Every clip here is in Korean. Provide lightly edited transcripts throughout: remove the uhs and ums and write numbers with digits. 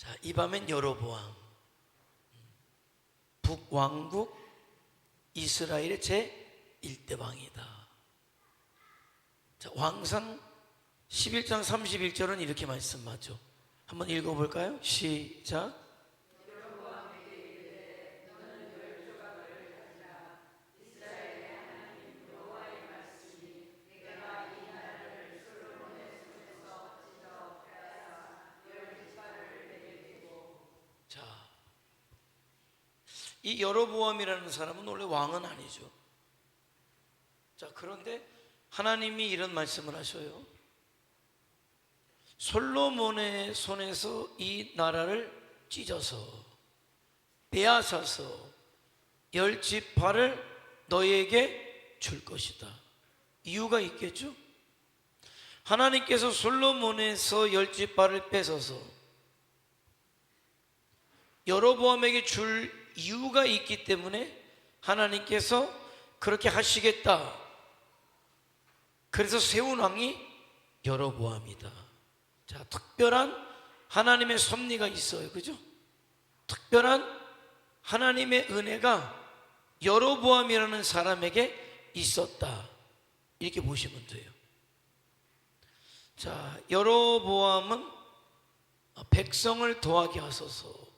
자, 이 밤엔 여로보암 북왕국 이스라엘의 제1대 왕이다. 자, 왕상 11장 31절은 이렇게 말씀하죠. 한번 읽어볼까요? 시작. 자, 이 여로보암이라는 사람은 원래 왕은 아니죠. 자, 그런데 하나님이 이런 말씀을 하셔요. 솔로몬의 손에서 이 나라를 찢어서 빼앗아서 10지파를 너에게 줄 것이다. 이유가 있겠죠? 하나님께서 솔로몬에서 10지파를 뺏어서 여로보암에게 줄 이유가 있기 때문에 하나님께서 그렇게 하시겠다. 그래서 세운 왕이 여로보암이다. 자, 특별한 하나님의 섭리가 있어요. 그죠? 특별한 하나님의 은혜가 여로보암이라는 사람에게 있었다. 이렇게 보시면 돼요. 자, 여로보암은 백성을 도하게 하소서.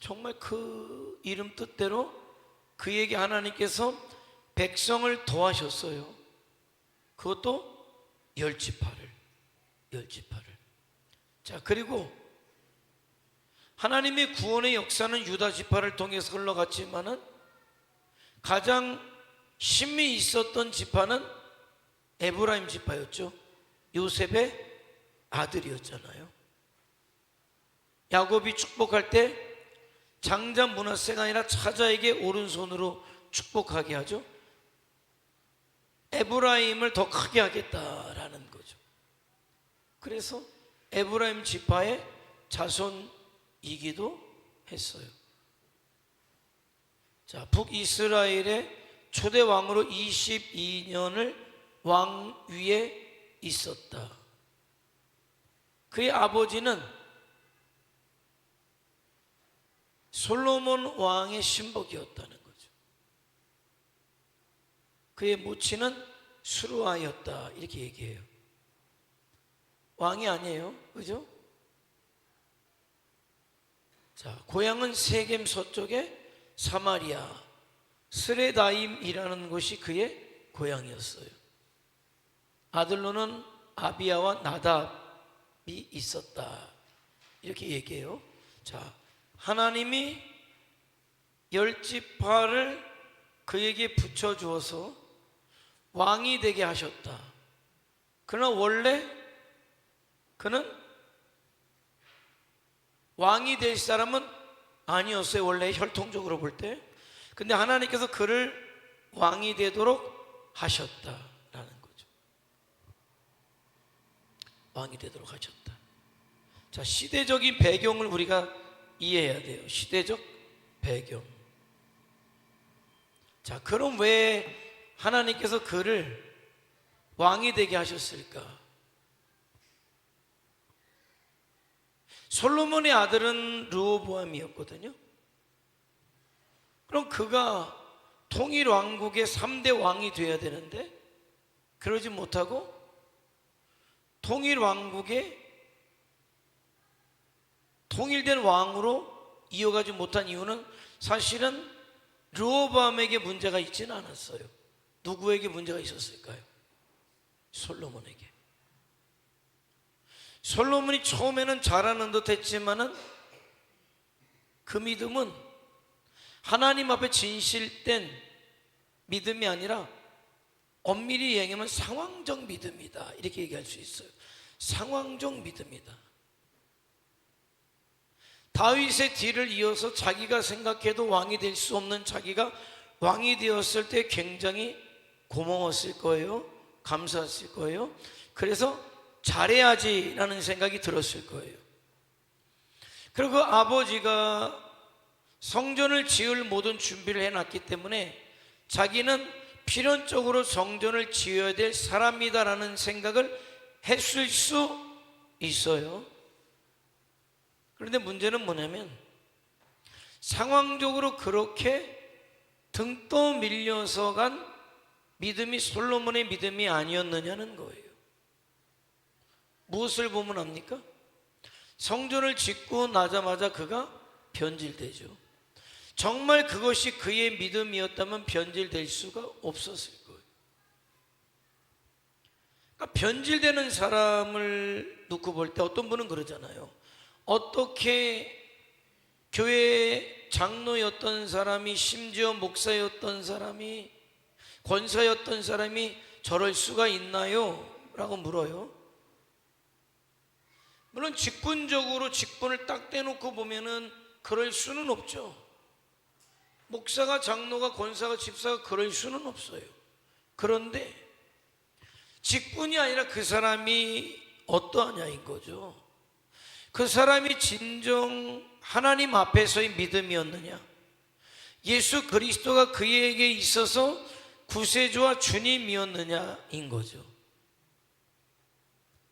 정말 그 이름 뜻대로 그에게 하나님께서 백성을 도하셨어요. 그것도 10지파를. 자, 그리고 하나님의 구원의 역사는 유다 지파를 통해서 흘러갔지만은 가장 힘이 있었던 지파는 에브라임 지파였죠. 요셉의 아들이었잖아요. 야곱이 축복할 때 장자 므낫세가 아니라 차자에게 오른손으로 축복하게 하죠. 에브라임을 더 크게 하겠다라는 거죠. 그래서 에브라임 지파의 자손이기도 했어요. 자, 북이스라엘의 초대 왕으로 22년을 왕위에 있었다. 그의 아버지는 솔로몬 왕의 신복이었다는 거죠. 그의 모친은 수루아였다. 이렇게 얘기해요. 왕이 아니에요. 그죠? 자, 고향은 세겜 서쪽의 사마리아 스레다임이라는 곳이 그의 고향이었어요. 아들로는 아비야와 나답이 있었다. 이렇게 얘기해요. 자, 하나님이 10지파를 그에게 붙여주어서 왕이 되게 하셨다. 그러나 원래 그는 왕이 될 사람은 아니었어요. 원래 혈통적으로 볼 때. 근데 하나님께서 그를 왕이 되도록 하셨다라는 거죠. 왕이 되도록 하셨다. 자, 시대적인 배경을 우리가 이해해야 돼요. 시대적 배경. 자, 그럼 왜 하나님께서 그를 왕이 되게 하셨을까? 솔로몬의 아들은 르호보암이었거든요. 그럼 그가 통일 왕국의 3대 왕이 되어야 되는데 그러지 못하고 통일 왕국의 통일된 왕으로 이어가지 못한 이유는 사실은 르호보암에게 문제가 있지는 않았어요. 누구에게 문제가 있었을까요? 솔로몬에게. 솔로몬이 처음에는 잘하는 듯 했지만은 그 믿음은 하나님 앞에 진실된 믿음이 아니라 엄밀히 얘기하면 상황적 믿음이다. 이렇게 얘기할 수 있어요. 상황적 믿음이다. 다윗의 뒤를 이어서 자기가 생각해도 왕이 될 수 없는 자기가 왕이 되었을 때 굉장히 고마웠을 거예요. 감사했을 거예요. 그래서 잘해야지라는 생각이 들었을 거예요. 그리고 그 아버지가 성전을 지을 모든 준비를 해놨기 때문에 자기는 필연적으로 성전을 지어야 될 사람이다라는 생각을 했을 수 있어요. 그런데 문제는 뭐냐면 상황적으로 그렇게 등 떠밀려서 간 믿음이 솔로몬의 믿음이 아니었느냐는 거예요. 무엇을 보면 압니까? 성전을 짓고 나자마자 그가 변질되죠. 정말 그것이 그의 믿음이었다면 변질될 수가 없었을 거예요. 그러니까 변질되는 사람을 놓고 볼 때 어떤 분은 그러잖아요. 어떻게 교회 장로였던 사람이, 심지어 목사였던 사람이, 권사였던 사람이 저럴 수가 있나요? 라고 물어요. 물론 직분적으로 직분을 딱 떼놓고 보면은 그럴 수는 없죠. 목사가, 장로가, 권사가, 집사가 그럴 수는 없어요. 그런데 직분이 아니라 그 사람이 어떠하냐인 거죠. 그 사람이 진정 하나님 앞에서의 믿음이었느냐, 예수 그리스도가 그에게 있어서 구세주와 주님이었느냐인 거죠.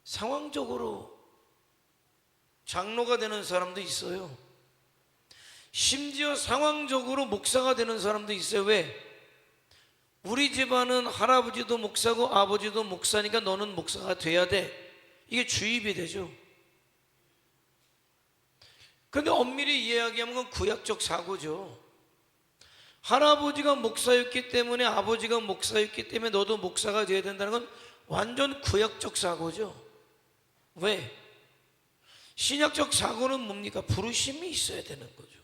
상황적으로 장로가 되는 사람도 있어요. 심지어 상황적으로 목사가 되는 사람도 있어요. 왜? 우리 집안은 할아버지도 목사고 아버지도 목사니까 너는 목사가 돼야 돼. 이게 주입이 되죠. 그런데 엄밀히 이야기하면 그건 구약적 사고죠. 할아버지가 목사였기 때문에, 아버지가 목사였기 때문에 너도 목사가 돼야 된다는 건 완전 구약적 사고죠. 왜? 신약적 사고는 뭡니까? 부르심이 있어야 되는 거죠.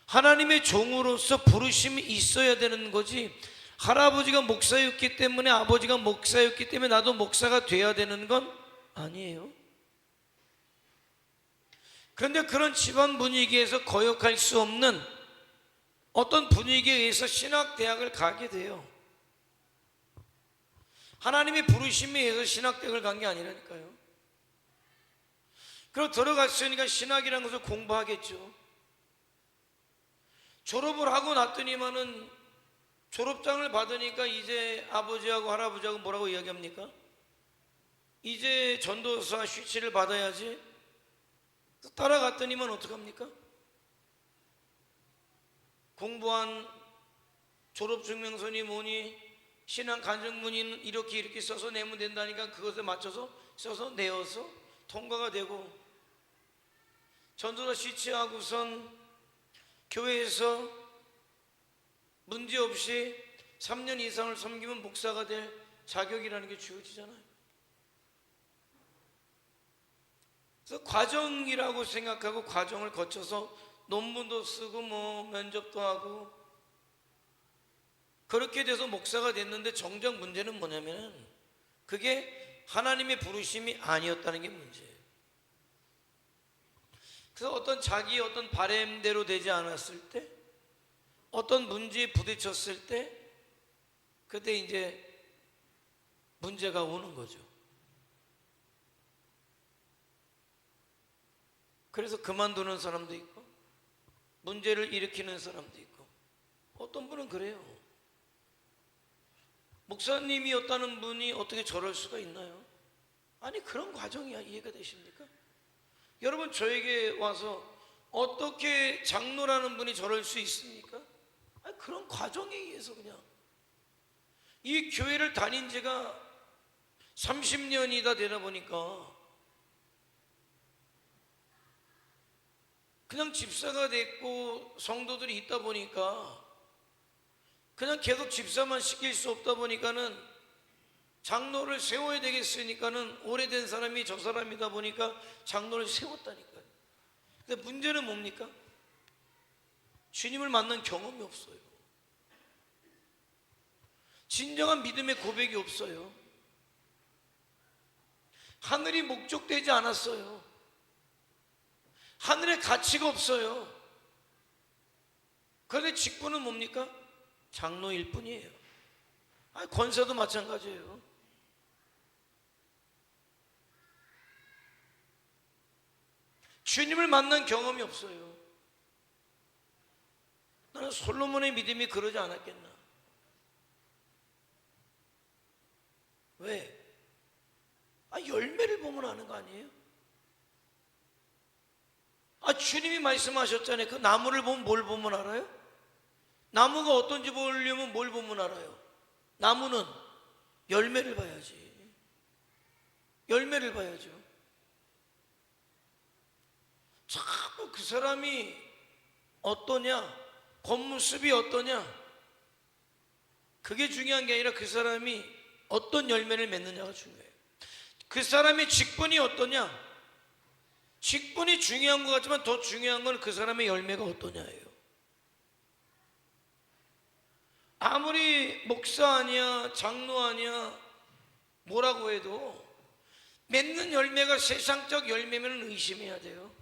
하나님의 종으로서 부르심이 있어야 되는 거지, 할아버지가 목사였기 때문에, 아버지가 목사였기 때문에 나도 목사가 돼야 되는 건 아니에요. 그런데 그런 집안 분위기에서 거역할 수 없는 어떤 분위기에 의해서 신학대학을 가게 돼요. 하나님의 부르심에 의해서 신학대학을 간 게 아니라니까요. 그리고 들어갔으니까 신학이라는 것을 공부하겠죠. 졸업을 하고 났더니만은 졸업장을 받으니까 이제 아버지하고 할아버지하고 뭐라고 이야기합니까? 이제 전도사 슈치를 받아야지. 따라갔더니만 어떡합니까? 공부한 졸업증명서니 뭐니 신앙 간증문이 이렇게 써서 내면 된다니까 그것에 맞춰서 써서 내어서 통과가 되고, 전도사 슈치하고선 교회에서 문제없이 3년 이상을 섬기면 목사가 될 자격이라는 게 주어지잖아요. 그래서 과정이라고 생각하고 과정을 거쳐서 논문도 쓰고 뭐 면접도 하고 그렇게 돼서 목사가 됐는데, 정작 문제는 뭐냐면 그게 하나님의 부르심이 아니었다는 게 문제예요. 그래서 어떤 자기의 어떤 바램대로 되지 않았을 때, 어떤 문제에 부딪혔을 때, 그때 이제 문제가 오는 거죠. 그래서 그만두는 사람도 있고 문제를 일으키는 사람도 있고, 어떤 분은 그래요. 목사님이었다는 분이 어떻게 저럴 수가 있나요? 아니, 그런 과정이야. 이해가 되십니까? 여러분, 저에게 와서 어떻게 장로라는 분이 저럴 수 있습니까? 아니, 그런 과정에 의해서 그냥 이 교회를 다닌 지가 30년이다 되다 보니까 그냥 집사가 됐고 성도들이 있다 보니까 그냥 계속 집사만 시킬 수 없다 보니까는 장로를 세워야 되겠으니까는 오래된 사람이 저 사람이다 보니까 장로를 세웠다니까요. 근데 문제는 뭡니까? 주님을 만난 경험이 없어요. 진정한 믿음의 고백이 없어요. 하늘이 목적되지 않았어요. 하늘의 가치가 없어요. 그런데 직분은 뭡니까? 장로일 뿐이에요. 권사도 마찬가지예요. 주님을 만난 경험이 없어요. 나는 솔로몬의 믿음이 그러지 않았겠나? 왜? 열매를 보면 아는 거 아니에요? 주님이 말씀하셨잖아요. 그 나무를 보면 뭘 보면 알아요? 나무가 어떤지 보려면 뭘 보면 알아요? 나무는 열매를 봐야지. 열매를 봐야죠. 자꾸 그 사람이 어떠냐, 겉모습이 어떠냐, 그게 중요한 게 아니라 그 사람이 어떤 열매를 맺느냐가 중요해요. 그 사람의 직분이 어떠냐, 직분이 중요한 것 같지만 더 중요한 건 그 사람의 열매가 어떠냐예요. 아무리 목사 아니야, 장로 아니야, 뭐라고 해도 맺는 열매가 세상적 열매면 의심해야 돼요.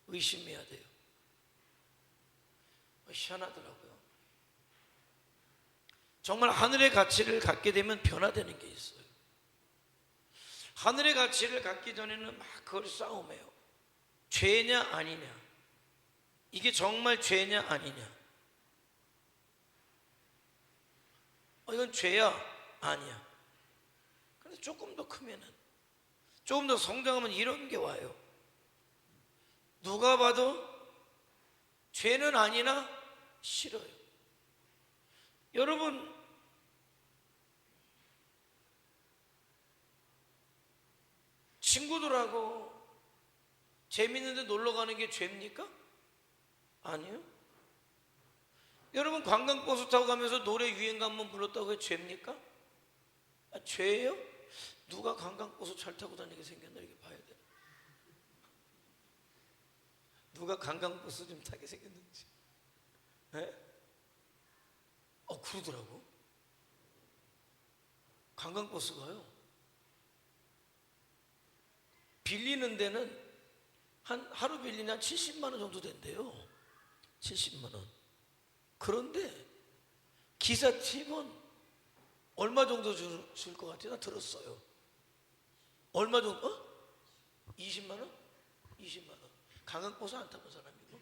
의심해야 돼요. 희한하더라고요. 정말 하늘의 가치를 갖게 되면 변화되는 게 있어요. 하늘의 가치를 갖기 전에는 막 그걸 싸움해요. 죄냐 아니냐, 이게 정말 죄냐 아니냐, 이건 죄야 아니야. 그래서 조금 더 크면은, 조금 더 성장하면 이런 게 와요. 누가 봐도 죄는 아니나 싫어요. 여러분, 친구들하고 재밌는데 놀러 가는 게 죄입니까? 아니요. 여러분, 관광버스 타고 가면서 노래 유행가 한번 불렀다고 해 죄입니까? 죄예요? 누가 관광버스 잘 타고 다니게 생겼나 이렇게 봐야 돼. 누가 관광버스 좀 타게 생겼는지. 네? 그러더라고. 관광버스가요, 빌리는 데는 하루 빌리는 한 70만 원 정도 된대요. 70만 원. 그런데 기사 팁은 얼마 정도 줄 것 같아요? 나 들었어요. 얼마 정도? 20만 원? 20만 원. 관광버스 안 타본 사람이고,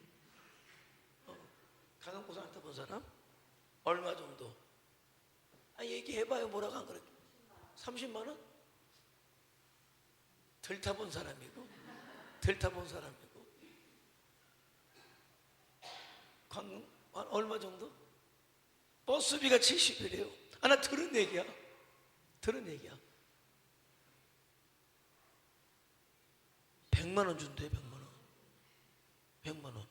관광버스 안 타본 사람? 얼마 정도? 얘기해봐요. 뭐라고 안 그래? 30만 원? 덜 타본 사람이고, 덜 타본 사람이고. 얼마 정도? 버스비가 70이래요. 나 들은 얘기야. 들은 얘기야. 100만 원 준대. 100만 원. 100만 원.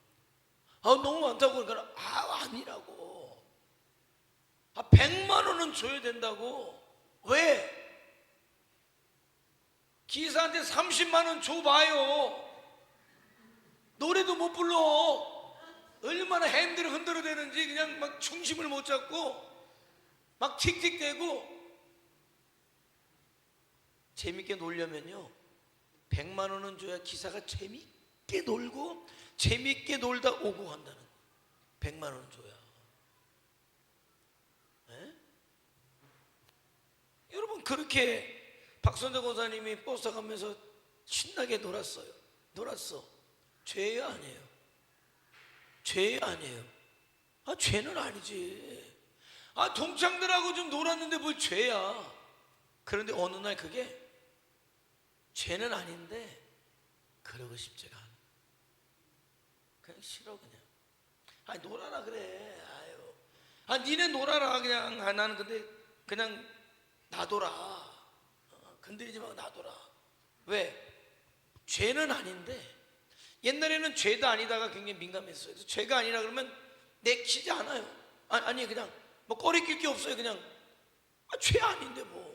너무 많다고. 그러니까 아니라고. 100만 원은 줘야 된다고. 왜? 기사한테 30만 원 줘봐요. 노래도 못 불러. 얼마나 핸들을 흔들어대는지 그냥 막 중심을 못 잡고 막 틱틱대고. 재밌게 놀려면요, 100만 원은 줘야 기사가 재밌게 놀고 재밌게 놀다 오고 간다는. 100만 원 줘야. 네? 여러분, 그렇게 박선재 권사님이 버스 가면서 신나게 놀았어. 죄야 아니에요? 죄 아니에요? 죄는 아니지. 동창들하고 좀 놀았는데 뭘 죄야. 그런데 어느 날 그게 죄는 아닌데 그러고 싶지가 않아. 그냥 싫어. 그냥 놀아라 그래. 니네 놀아라 그냥. 나는 근데 그냥 놔둬라. 건드리지 말고 놔둬라. 왜? 죄는 아닌데. 옛날에는 죄도 아니다가 굉장히 민감했어요. 그래서 죄가 아니라 그러면 내키지 않아요. 아니 그냥 뭐 꺼리낄 게 없어요. 그냥 죄 아닌데 뭐.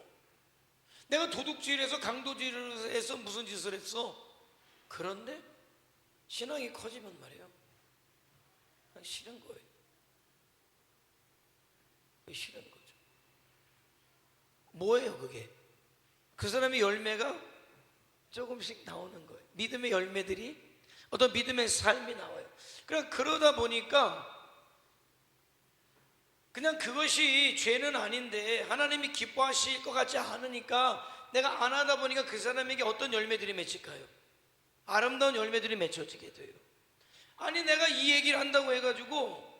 내가 도둑질해서 강도질을 해서 무슨 짓을 했어. 그런데 신앙이 커지면 말이에요, 그냥 싫은 거예요. 싫은 거죠. 뭐예요 그게? 그 사람의 열매가 조금씩 나오는 거예요. 믿음의 열매들이, 어떤 믿음의 삶이 나와요. 그러다 보니까 그냥 그것이 죄는 아닌데 하나님이 기뻐하실 것 같지 않으니까 내가 안 하다 보니까 그 사람에게 어떤 열매들이 맺힐까요? 아름다운 열매들이 맺혀지게 돼요. 내가 이 얘기를 한다고 해가지고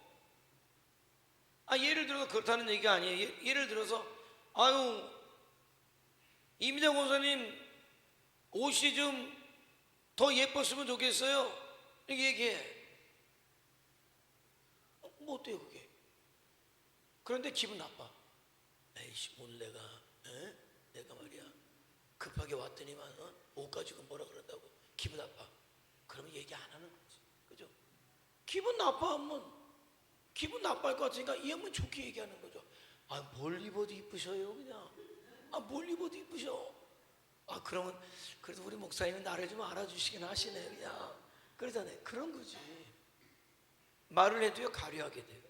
예를 들어서 그렇다는 얘기가 아니에요. 예를 들어서 이미정 권사님 옷이 좀 더 예뻤으면 좋겠어요. 이렇게 얘기해. 뭐 어때요 그게? 그런데 기분 나빠. 에이씨 오늘 내가 말이야 급하게 왔더니만 옷 가지고 뭐라 그런다고 기분 나빠. 그러면 얘기 안 하는 거지, 그죠? 기분 나빠하면 기분 나빠할 것 같으니까 이 형은 좋게 얘기하는 거죠. 아 뭘 입어도 이쁘셔요 그냥. 아 뭘 입어도 이쁘셔. 아 그러면 그래도 우리 목사님은 나를 좀 알아주시긴 하시네 그냥. 그러잖아요. 그런 거지. 말을 해도요 가려하게 돼요.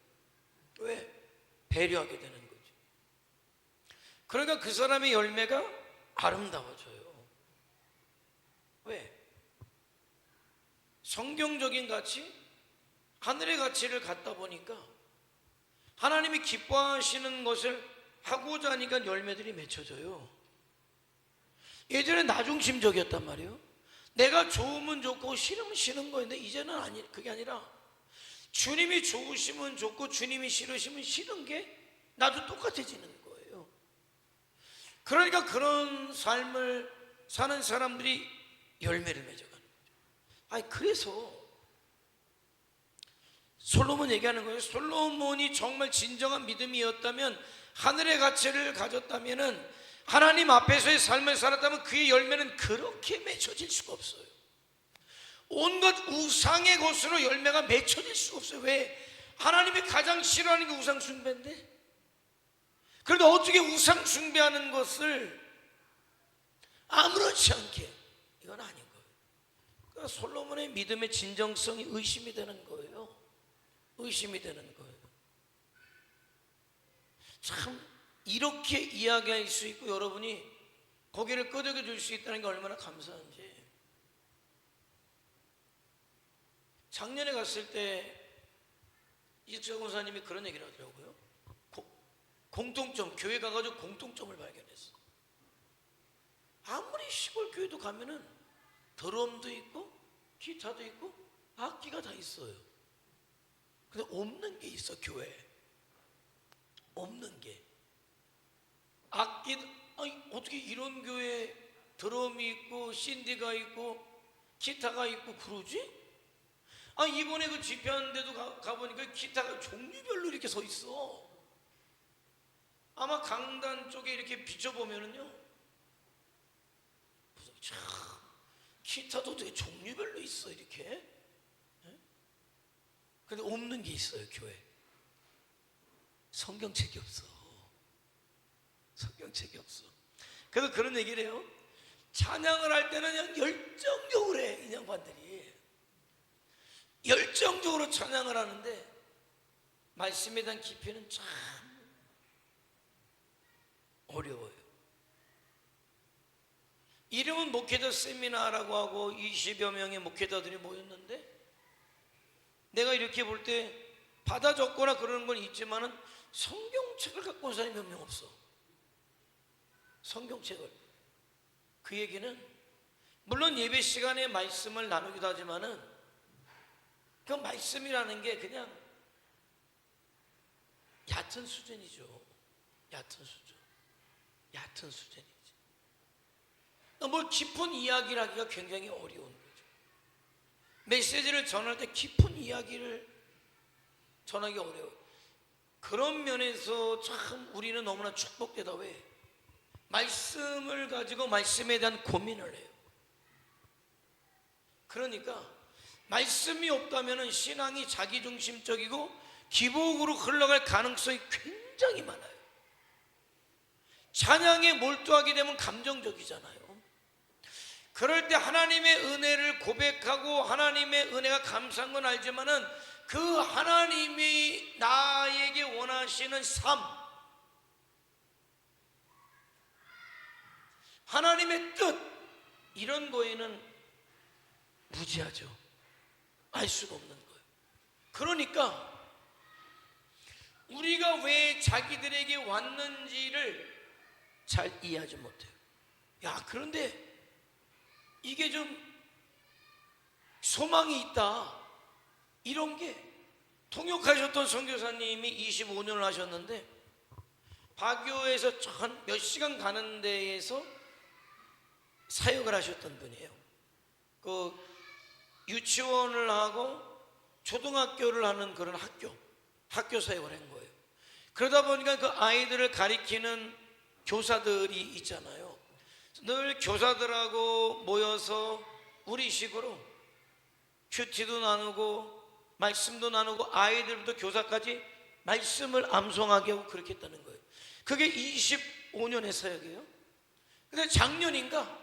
왜? 배려하게 되는 거지. 그러니까 그 사람의 열매가 아름다워져요. 왜? 성경적인 가치, 하늘의 가치를 갖다 보니까 하나님이 기뻐하시는 것을 하고자 하니까 열매들이 맺혀져요. 예전에 나중심적이었단 말이에요. 내가 좋으면 좋고 싫으면 싫은 거였는데 이제는 그게 아니라 주님이 좋으시면 좋고 주님이 싫으시면 싫은 게 나도 똑같아지는 거예요. 그러니까 그런 삶을 사는 사람들이 열매를 맺어가는 거죠. 아니 그래서 솔로몬 얘기하는 거예요. 솔로몬이 정말 진정한 믿음이었다면, 하늘의 가치를 가졌다면은, 하나님 앞에서의 삶을 살았다면 그의 열매는 그렇게 맺혀질 수가 없어요. 온갖 우상의 것으로 열매가 맺혀질 수가 없어요. 왜? 하나님이 가장 싫어하는 게 우상 숭배인데. 그런데 어떻게 우상 숭배하는 것을 아무렇지 않게, 이건 아닌 거예요. 그러니까 솔로몬의 믿음의 진정성이 의심이 되는 거예요. 의심이 되는 거예요. 참 이렇게 이야기할 수 있고 여러분이 고개를 끄덕여 줄 수 있다는 게 얼마나 감사한지. 작년에 갔을 때 이석철 권사님이 그런 얘기를 하더라고요. 공통점, 교회 가가지고 공통점을 발견했어. 아무리 시골 교회도 가면은 드럼도 있고 기타도 있고 악기가 다 있어요. 근데 없는 게 있어. 교회에 없는 게 악기. 아니 어떻게 이런 교회에 드럼이 있고 신디가 있고 기타가 있고 그러지? 아 이번에 그 집회하는 데도 가보니까 기타가 종류별로 이렇게 서 있어. 아마 강단 쪽에 이렇게 비춰보면은요, 참 기타도 되게 종류별로 있어 이렇게. 근데 없는 게 있어요. 교회 성경책이 없어. 성경책이 없어. 그래서 그런 얘기를 해요. 찬양을 할 때는 그냥 열정적으로 해. 이 양반들이 열정적으로 찬양을 하는데 말씀에 대한 깊이는 참 어려워요. 이름은 목회자 세미나라고 하고 20여 명의 목회자들이 모였는데, 내가 이렇게 볼 때 받아 적거나 그러는 건 있지만은 성경책을 갖고 온 사람이 몇 명 없어. 성경책을. 그 얘기는 물론 예배 시간에 말씀을 나누기도 하지만은 그 말씀이라는 게 그냥 얕은 수준이죠. 얕은 수준. 얕은 수준이지. 뭘 깊은 이야기를 하기가 굉장히 어려운 거죠. 메시지를 전할 때 깊은 이야기를 전하기 어려워요. 그런 면에서 참 우리는 너무나 축복되다. 왜? 말씀을 가지고 말씀에 대한 고민을 해요. 그러니까 말씀이 없다면 신앙이 자기중심적이고 기복으로 흘러갈 가능성이 굉장히 많아요. 찬양에 몰두하게 되면 감정적이잖아요. 그럴 때 하나님의 은혜를 고백하고 하나님의 은혜가 감사한 건 알지만은 그 하나님이 나에게 원하시는 삶, 하나님의 뜻, 이런 거에는 무지하죠. 알 수가 없는 거예요. 그러니까 우리가 왜 자기들에게 왔는지를 잘 이해하지 못해요. 야, 그런데 이게 좀 소망이 있다, 이런 게. 통역하셨던 선교사님이 25년을 하셨는데 바교에서 한 몇 시간 가는 데에서 사역을 하셨던 분이에요. 그 유치원을 하고 초등학교를 하는 그런 학교 사역을 한 거예요. 그러다 보니까 그 아이들을 가리키는 교사들이 있잖아요. 늘 교사들하고 모여서 우리식으로 큐티도 나누고 말씀도 나누고 아이들부터 교사까지 말씀을 암송하게 하고 그렇게 했다는 거예요. 그게 25년의 사역이에요. 근데 작년인가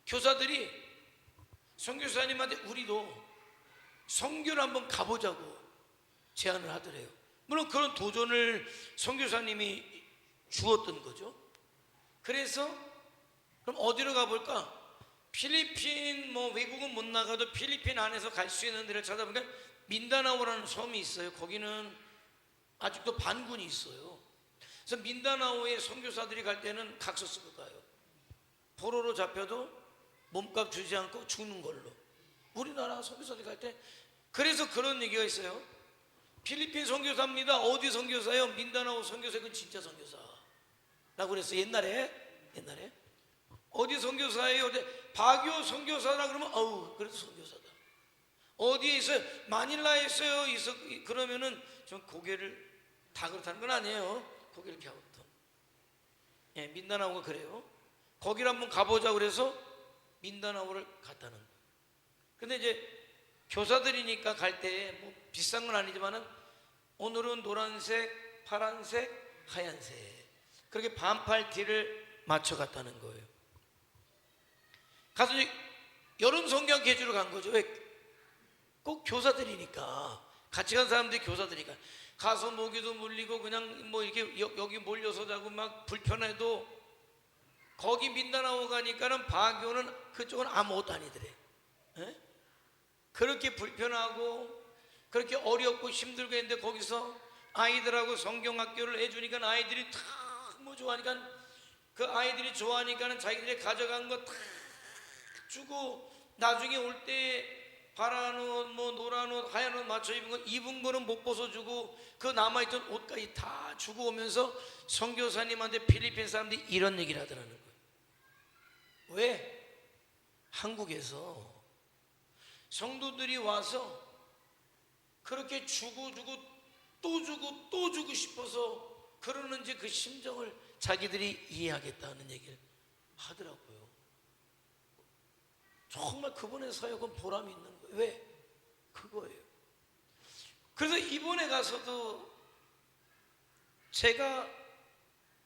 교사들이 선교사님한테 우리도 선교를 한번 가보자고 제안을 하더래요. 물론 그런 도전을 선교사님이 주었던 거죠. 그래서 그럼 어디로 가볼까? 필리핀 외국은 못 나가도 필리핀 안에서 갈 수 있는 데를 찾아보니까 민다나오라는 섬이 있어요. 거기는 아직도 반군이 있어요. 그래서 민다나오에 선교사들이 갈 때는 각서 쓰고 가요. 포로로 잡혀도 몸값 주지 않고 죽는 걸로. 우리나라 선교사들이 갈 때 그래서 그런 얘기가 있어요. 필리핀 선교사입니다. 어디 선교사요? 민다나오 선교사. 그건 진짜 선교사 라고 그랬어요. 옛날에 어디 선교사예요? 바교 선교사라 그러면 그래도 선교사다. 어디에 있어요? 마닐라에 있어요. 그러면은 좀 고개를 다 그렇다는 건 아니에요. 고개를 이렇게 하고 또. 예, 민다나오가 그래요. 거기를 한번 가보자 그래서 민다나오를 갔다는 거예요. 근데 이제 교사들이니까 갈 때 비싼 건 아니지만은 오늘은 노란색, 파란색, 하얀색 그렇게 반팔 티를 맞춰 갔다는 거예요. 가서 여름 성경 개주로 간 거죠. 왜? 꼭 교사들이니까 같이 간 사람들이 교사들이니까 가서 모기도 물리고 그냥 이렇게 여기 몰려서 자고 막 불편해도 거기 민다나오 가니까는 바교는 그쪽은 아무것도 아니더래. 에? 그렇게 불편하고 그렇게 어렵고 힘들고 했는데 거기서 아이들하고 성경학교를 해주니까 아이들이 다 좋아하니까 그 아이들이 좋아하니까는 자기들이 가져간 거 다 주고 나중에 올 때 파란 옷, 노란 옷, 하얀 옷 맞춰 입은 거는 못 벗어주고 그 남아있던 옷까지 다 주고 오면서 선교사님한테 필리핀 사람들이 이런 얘기를 하더라는 거예요. 왜? 한국에서 성도들이 와서 그렇게 주고 또 주고 싶어서 그러는지 그 심정을 자기들이 이해하겠다는 얘기를 하더라고요. 정말 그분의 사역은 보람이 있는 거예요. 왜? 그거예요. 그래서 이번에 가서도 제가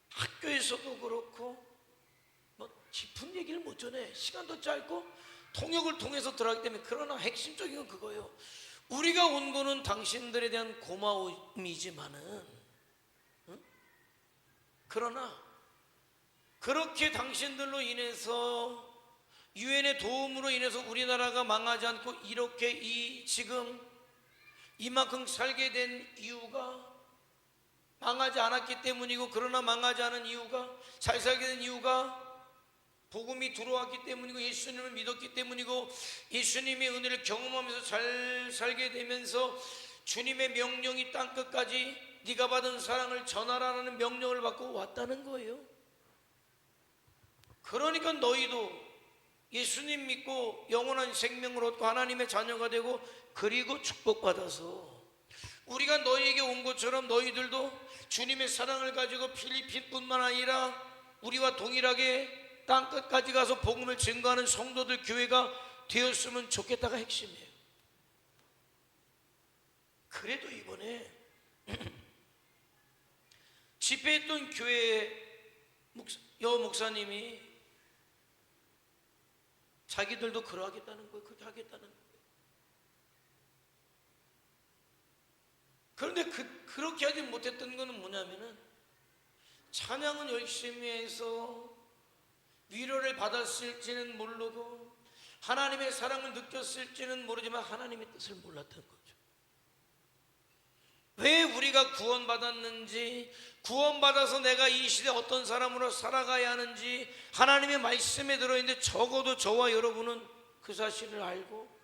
학교에서도 그렇고 깊은 얘기를 못 전해. 시간도 짧고 통역을 통해서 들어가기 때문에. 그러나 핵심적인 건 그거예요. 우리가 온 거는 당신들에 대한 고마움이지만은 그러나 그렇게 당신들로 인해서 유엔의 도움으로 인해서 우리나라가 망하지 않고 이렇게 지금 이만큼 살게 된 이유가 망하지 않았기 때문이고, 그러나 망하지 않은 이유가, 잘 살게 된 이유가 복음이 들어왔기 때문이고 예수님을 믿었기 때문이고 예수님의 은혜를 경험하면서 잘 살게 되면서 주님의 명령이 땅끝까지 네가 받은 사랑을 전하라는 명령을 받고 왔다는 거예요. 그러니까 너희도 예수님 믿고 영원한 생명을 얻고 하나님의 자녀가 되고 그리고 축복받아서 우리가 너희에게 온 것처럼 너희들도 주님의 사랑을 가지고 필리핀뿐만 아니라 우리와 동일하게 땅끝까지 가서 복음을 증거하는 성도들 교회가 되었으면 좋겠다가 핵심이에요. 그래도 이번에 집회했던 교회 목사님이 자기들도 그러하겠다는 거예요. 그렇게 하겠다는 거예요. 그런데 그렇게 하지 못했던 것은 뭐냐면은 찬양은 열심히 해서 위로를 받았을지는 모르고 하나님의 사랑을 느꼈을지는 모르지만 하나님의 뜻을 몰랐던 거죠. 왜 우리가 구원받았는지, 구원받아서 내가 이 시대 어떤 사람으로 살아가야 하는지 하나님의 말씀에 들어있는데 적어도 저와 여러분은 그 사실을 알고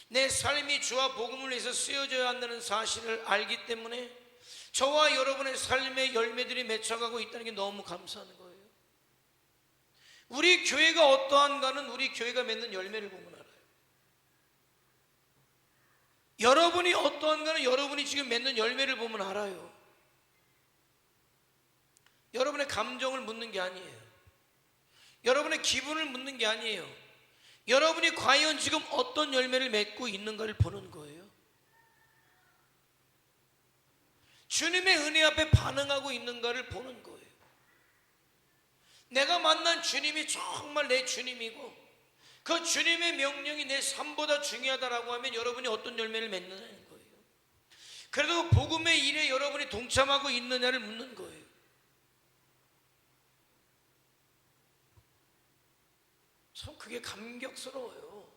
내 삶이 주와 복음을 위해서 쓰여져야 한다는 사실을 알기 때문에 저와 여러분의 삶의 열매들이 맺혀가고 있다는 게 너무 감사한 거예요. 우리 교회가 어떠한가는 우리 교회가 맺는 열매를 보면 알아요. 여러분이 어떠한가는 여러분이 지금 맺는 열매를 보면 알아요. 여러분의 감정을 묻는 게 아니에요. 여러분의 기분을 묻는 게 아니에요. 여러분이 과연 지금 어떤 열매를 맺고 있는가를 보는 거예요. 주님의 은혜 앞에 반응하고 있는가를 보는 거예요. 내가 만난 주님이 정말 내 주님이고 그 주님의 명령이 내 삶보다 중요하다라고 하면 여러분이 어떤 열매를 맺느냐는 거예요. 그래도 복음의 일에 여러분이 동참하고 있느냐를 묻는 거예요. 참 그게 감격스러워요.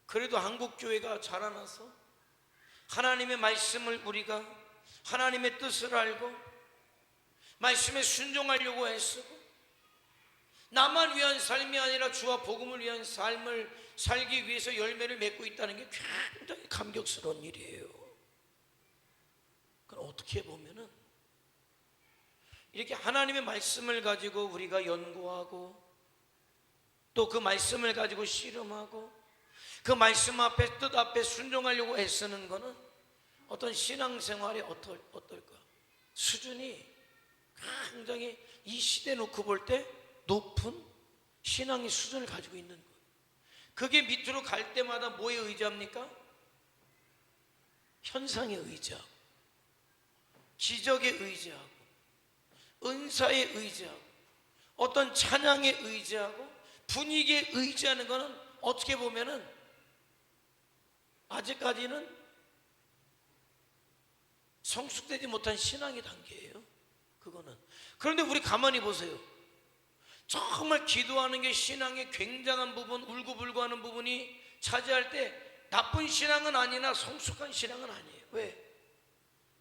그래도 한국교회가 자라나서 하나님의 말씀을 우리가 하나님의 뜻을 알고 말씀에 순종하려고 애쓰고 나만 위한 삶이 아니라 주와 복음을 위한 삶을 살기 위해서 열매를 맺고 있다는 게 굉장히 감격스러운 일이에요. 그럼 어떻게 보면은 이렇게 하나님의 말씀을 가지고 우리가 연구하고 또 그 말씀을 가지고 씨름하고 그 말씀 앞에 뜻 앞에 순종하려고 애쓰는 거는 어떤 신앙생활이 어떨까? 수준이 굉장히 이 시대 놓고 볼 때 높은 신앙의 수준을 가지고 있는 거예요. 그게 밑으로 갈 때마다 뭐에 의지합니까? 현상에 의지하고 기적에 의지하고 은사에 의지하고 어떤 찬양에 의지하고 분위기에 의지하는 것은 어떻게 보면은 아직까지는 성숙되지 못한 신앙의 단계예요. 그거는. 그런데 우리 가만히 보세요. 정말 기도하는 게 신앙의 굉장한 부분, 울고불고하는 부분이 차지할 때 나쁜 신앙은 아니나 성숙한 신앙은 아니에요. 왜?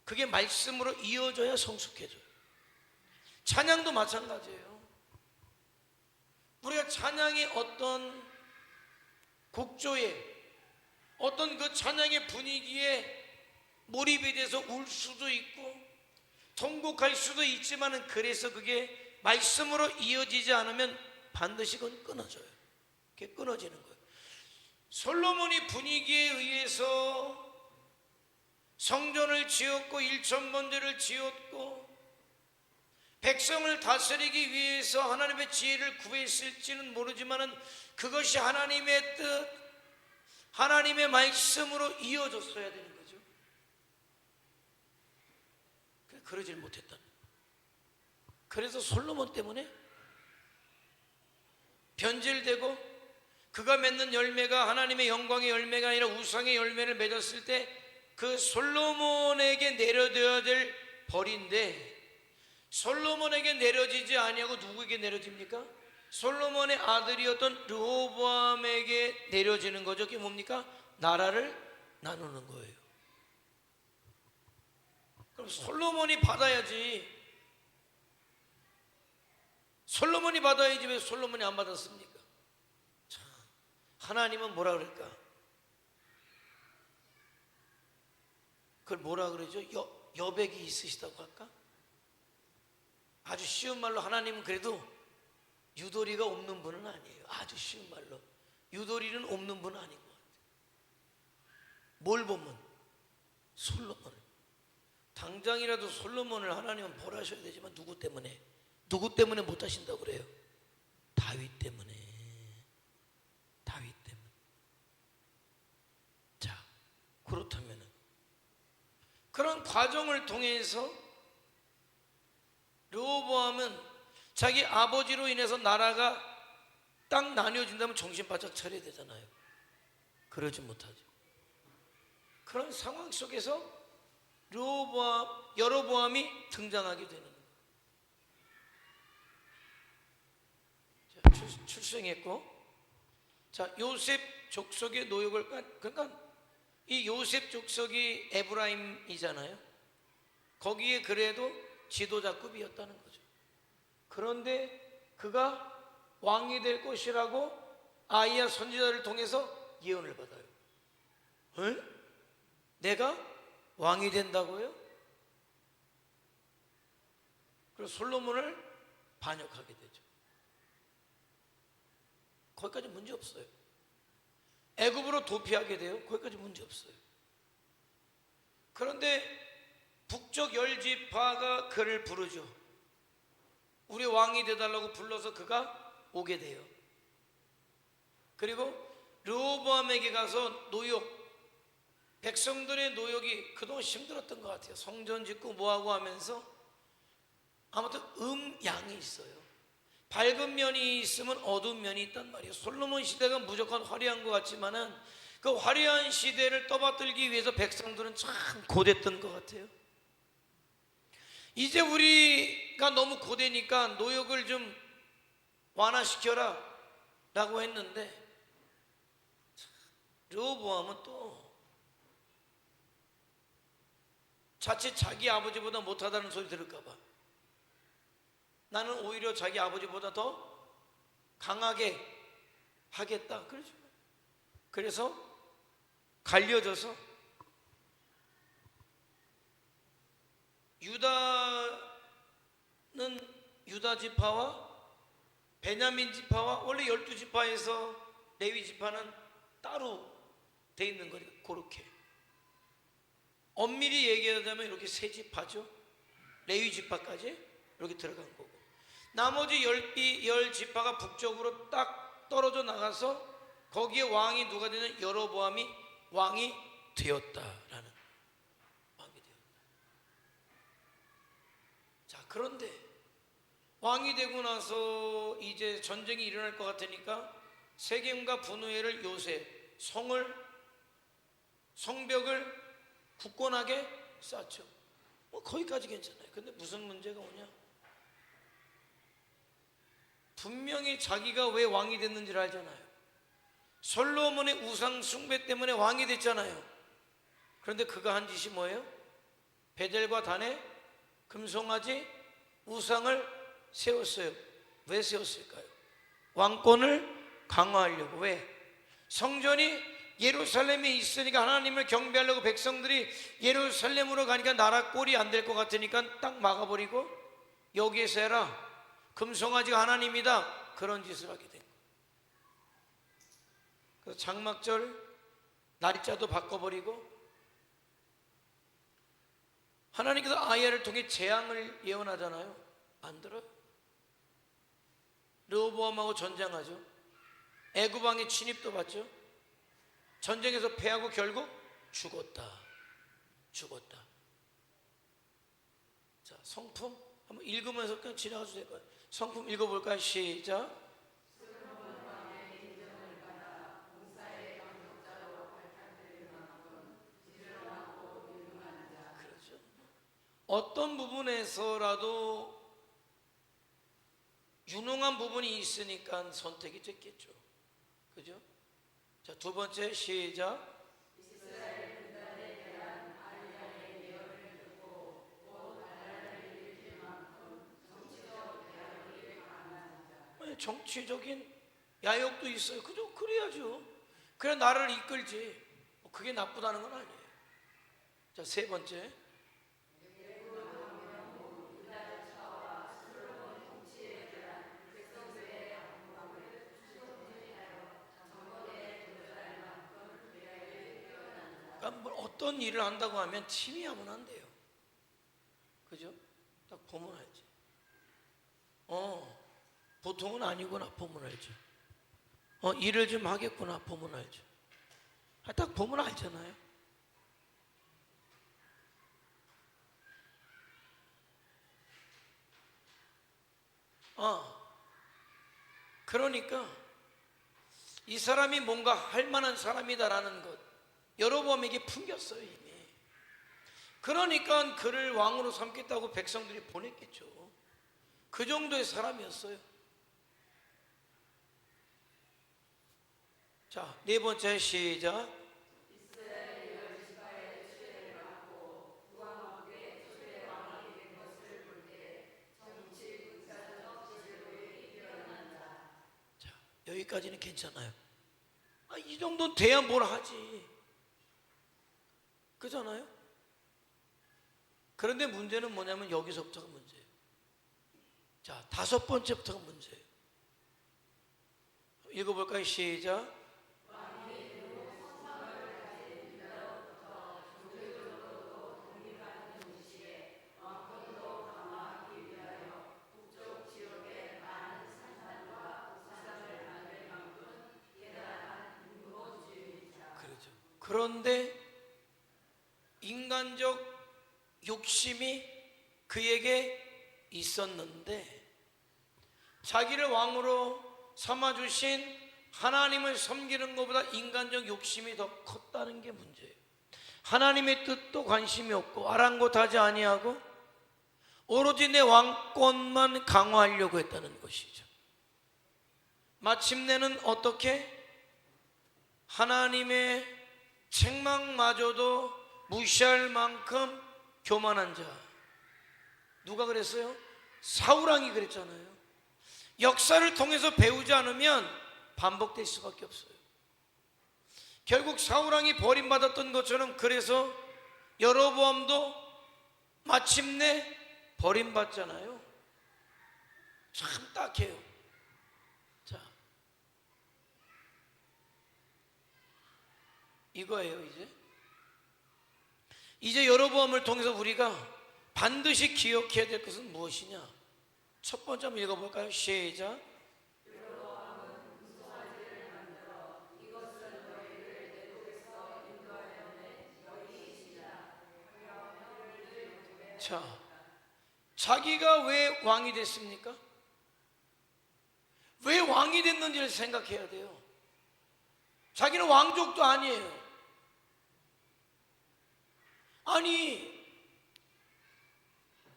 그게 말씀으로 이어져야 성숙해져요. 찬양도 마찬가지예요. 우리가 찬양의 어떤 곡조에 어떤 그 찬양의 분위기에 몰입이 돼서 울 수도 있고 통곡할 수도 있지만은 그래서 그게 말씀으로 이어지지 않으면 반드시 그건 끊어져요. 그게 끊어지는 거예요. 솔로몬이 분위기에 의해서 성전을 지었고 일천번제를 지었고 백성을 다스리기 위해서 하나님의 지혜를 구했을지는 모르지만은 그것이 하나님의 뜻, 하나님의 말씀으로 이어졌어야 되는 거죠. 그러질 못했다. 그래서 솔로몬 때문에 변질되고 그가 맺는 열매가 하나님의 영광의 열매가 아니라 우상의 열매를 맺었을 때 그 솔로몬에게 내려져야 될 벌인데 솔로몬에게 내려지지 아니하고 누구에게 내려집니까? 솔로몬의 아들이었던 르호보암에게 내려지는 거죠. 그게 뭡니까? 나라를 나누는 거예요. 그럼 솔로몬이 받아야지. 솔로몬이 받아야지 왜 솔로몬이 안 받았습니까? 참, 하나님은 뭐라 그럴까? 그걸 뭐라 그러죠? 여백이 있으시다고 할까? 아주 쉬운 말로 하나님은 그래도 유도리가 없는 분은 아니에요. 아주 쉬운 말로 유도리는 없는 분은 아닌 것 같아요. 뭘 보면 솔로몬을 당장이라도 솔로몬을 하나님은 벌하셔야 되지만 누구 때문에 못 하신다고 그래요? 다윗 때문에. 자, 그렇다면은 그런 과정을 통해서 르호보암은 자기 아버지로 인해서 나라가 딱 나뉘어진다면 정신 바짝 차려야 되잖아요. 그러지 못하죠. 그런 상황 속에서 여로보암이 등장하게 되는 거예요. 출생했고, 자 요셉 족속의 노역을 그러니까 이 요셉 족속이 에브라임이잖아요. 거기에 그래도 지도자급이었다는 거죠. 그런데 그가 왕이 될 것이라고 아이야 선지자를 통해서 예언을 받아요. 에? 내가 왕이 된다고요? 그래서 솔로몬을 반역하게 되죠. 거기까지 문제 없어요. 애굽으로 도피하게 돼요. 거기까지 문제 없어요. 그런데 북쪽 10지파가 그를 부르죠. 우리 왕이 되달라고 불러서 그가 오게 돼요. 그리고 르호보암에게 가서 노역, 백성들의 노역이 그동안 힘들었던 것 같아요. 성전 짓고 뭐하고 하면서 아무튼 음양이 있어요. 밝은 면이 있으면 어두운 면이 있단 말이에요. 솔로몬 시대가 무조건 화려한 것 같지만은 그 화려한 시대를 떠받들기 위해서 백성들은 참 고됐던 것 같아요. 이제 우리가 너무 고되니까 노역을 좀 완화시켜라 라고 했는데 르호보암은 또 자칫 자기 아버지보다 못하다는 소리 들을까 봐 나는 오히려 자기 아버지보다 더 강하게 하겠다 그러죠. 그래서 갈려져서 유다는 유다 지파와 베냐민 지파와 원래 12지파에서 레위 지파는 따로 돼 있는 거예요. 그렇게 엄밀히 얘기하자면 이렇게 세 지파죠. 레위 지파까지 이렇게 들어간 거고 나머지 10지파가 북쪽으로 딱 떨어져 나가서 거기에 왕이 누가 되는 여로보암이 왕이 되었다라는 왕이 되었다. 자, 그런데 왕이 되고 나서 이제 전쟁이 일어날 것 같으니까 세겜과 분우엘을 요새 성벽을 굳건하게 쌓죠. 뭐 거기까지 괜찮아요. 근데 무슨 문제가 오냐? 분명히 자기가 왜 왕이 됐는지를 알잖아요. 솔로몬의 우상 숭배 때문에 왕이 됐잖아요. 그런데 그가 한 짓이 뭐예요? 베델과 단에 금송아지 우상을 세웠어요. 왜 세웠을까요? 왕권을 강화하려고. 왜? 성전이 예루살렘에 있으니까 하나님을 경배하려고 백성들이 예루살렘으로 가니까 나라 꼴이 안 될 것 같으니까 딱 막아버리고 여기에서 해라. 금송아지가 하나님이다. 그런 짓을 하게 된 거예요. 그래서 장막절 날짜도 바꿔버리고 하나님께서 아이야를 통해 재앙을 예언하잖아요. 안 들어요. 르호보암하고 전쟁하죠. 애굽 왕의 침입도 받죠. 전쟁에서 패하고 결국 죽었다. 자, 성품 한번 읽으면서 그냥 지나가도 될 거예요. 성품 읽어볼까요? 시작. 그렇죠. 어떤 부분에서라도 유능한 부분이 있으니까 선택이 됐겠죠. 그죠? 자, 두 번째 시작. 정치적인 야욕도 있어요. 그죠? 그래야죠. 그래 나라를 이끌지. 그게 나쁘다는 건 아니에요. 자, 세 번째. 그러니까 뭐 어떤 일을 한다고 하면 팀이 하면 안 돼요. 그죠? 딱 보면 알지. 보통은 아니구나 보면 알죠. 일을 좀 하겠구나 보면 알죠. 딱 보면 알잖아요. 그러니까 이 사람이 뭔가 할 만한 사람이다라는 것 여로보암에게 풍겼어요 이미. 그러니까 그를 왕으로 삼겠다고 백성들이 보냈겠죠. 그 정도의 사람이었어요. 자, 네 번째 시작. 자, 여기까지는 괜찮아요. 이 정도 돼야 뭘 하지. 그잖아요. 그런데 문제는 뭐냐면 여기서부터가 문제예요. 자, 다섯 번째부터가 문제예요. 읽어볼까요? 시작. 그런데 인간적 욕심이 그에게 있었는데 자기를 왕으로 삼아주신 하나님을 섬기는 것보다 인간적 욕심이 더 컸다는 게 문제예요. 하나님의 뜻도 관심이 없고 아랑곳하지 아니하고 오로지 내 왕권만 강화하려고 했다는 것이죠. 마침내는 어떻게? 하나님의 책망마저도 무시할 만큼 교만한 자. 누가 그랬어요? 사울왕이 그랬잖아요. 역사를 통해서 배우지 않으면 반복될 수밖에 없어요. 결국 사울왕이 버림받았던 것처럼 그래서 여로보암도 마침내 버림받잖아요. 참 딱해요. 자, 이거예요. 이제 여로보암을 통해서 우리가 반드시 기억해야 될 것은 무엇이냐? 첫 번째 한번 읽어볼까요? 시작. 자, 자기가 왜 왕이 됐습니까? 왜 왕이 됐는지를 생각해야 돼요. 자기는 왕족도 아니에요. 아니,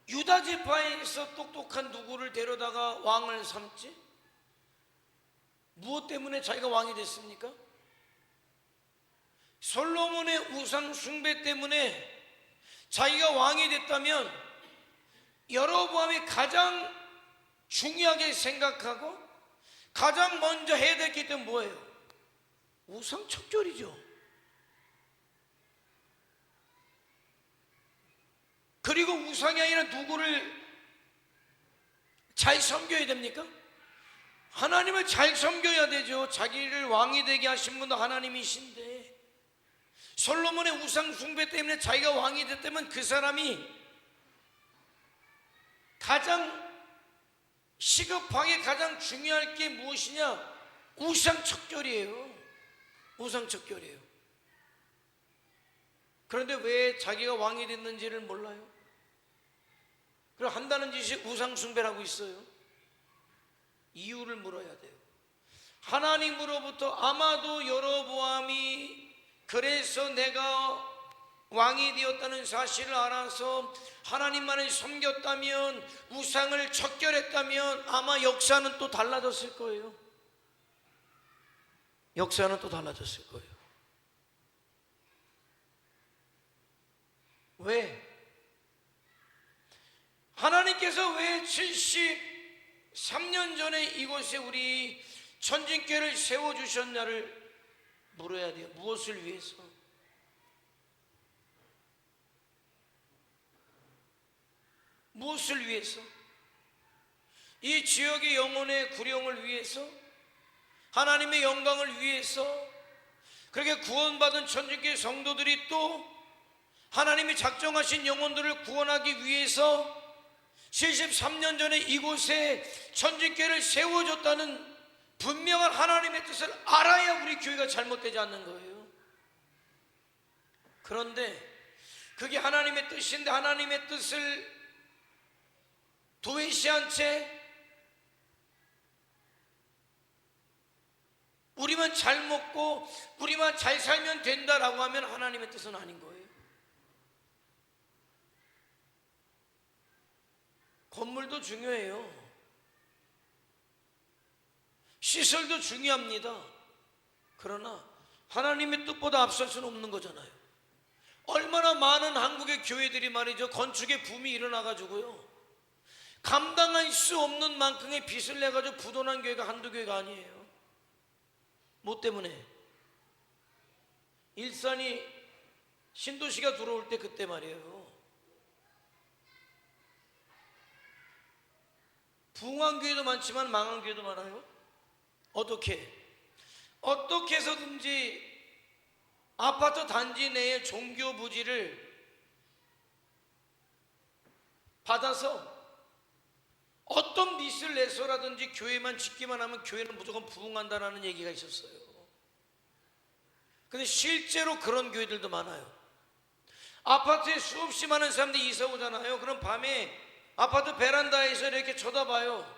유다 지파에서 똑똑한 누구를 데려다가 왕을 삼지? 무엇 때문에 자기가 왕이 됐습니까? 솔로몬의 우상 숭배 때문에 자기가 왕이 됐다면 여로보암이 가장 중요하게 생각하고 가장 먼저 해야 될 게 있다면 뭐예요? 우상 척결이죠. 그리고 우상이 아니라 누구를 잘 섬겨야 됩니까? 하나님을 잘 섬겨야 되죠. 자기를 왕이 되게 하신 분도 하나님이신데 솔로몬의 우상 숭배 때문에 자기가 왕이 됐다면 그 사람이 가장 시급하게 가장 중요할 게 무엇이냐? 우상 척결이에요. 우상 척결이에요. 그런데 왜 자기가 왕이 됐는지를 몰라요? 그럼 한다는 짓이 우상 숭배라고 있어요. 이유를 물어야 돼요. 하나님으로부터 아마도 여로보암이 그래서 내가 왕이 되었다는 사실을 알아서 하나님만을 섬겼다면, 우상을 척결했다면 아마 역사는 또 달라졌을 거예요. 역사는 또 달라졌을 거예요. 왜? 하나님께서 왜 73년 전에 이곳에 우리 천진교회를 세워주셨냐를 물어야 돼요. 무엇을 위해서? 무엇을 위해서? 이 지역의 영혼의 구령을 위해서? 하나님의 영광을 위해서? 그렇게 구원받은 천주교회 성도들이 또 하나님이 작정하신 영혼들을 구원하기 위해서 73년 전에 이곳에 천주교회를 세워줬다는 분명한 하나님의 뜻을 알아야 우리 교회가 잘못되지 않는 거예요. 그런데 그게 하나님의 뜻인데 하나님의 뜻을 도외시한 채 우리만 잘 먹고 우리만 잘 살면 된다라고 하면 하나님의 뜻은 아닌 거예요. 건물도 중요해요. 시설도 중요합니다. 그러나 하나님의 뜻보다 앞설 수는 없는 거잖아요. 얼마나 많은 한국의 교회들이 말이죠, 건축의 붐이 일어나가지고요, 감당할 수 없는 만큼의 빚을 내가지고 부도난 교회가 한두 교회가 아니에요. 뭐 때문에? 일산이 신도시가 들어올 때 그때 말이에요, 부흥한 교회도 많지만 망한 교회도 많아요. 어떻게 해서든지 아파트 단지 내에 종교 부지를 받아서 어떤 빚을 내서라든지 교회만 짓기만 하면 교회는 무조건 부흥한다라는 얘기가 있었어요. 근데 실제로 그런 교회들도 많아요. 아파트에 수없이 많은 사람들이 이사 오잖아요. 그럼 밤에 아파트 베란다에서 이렇게 쳐다봐요.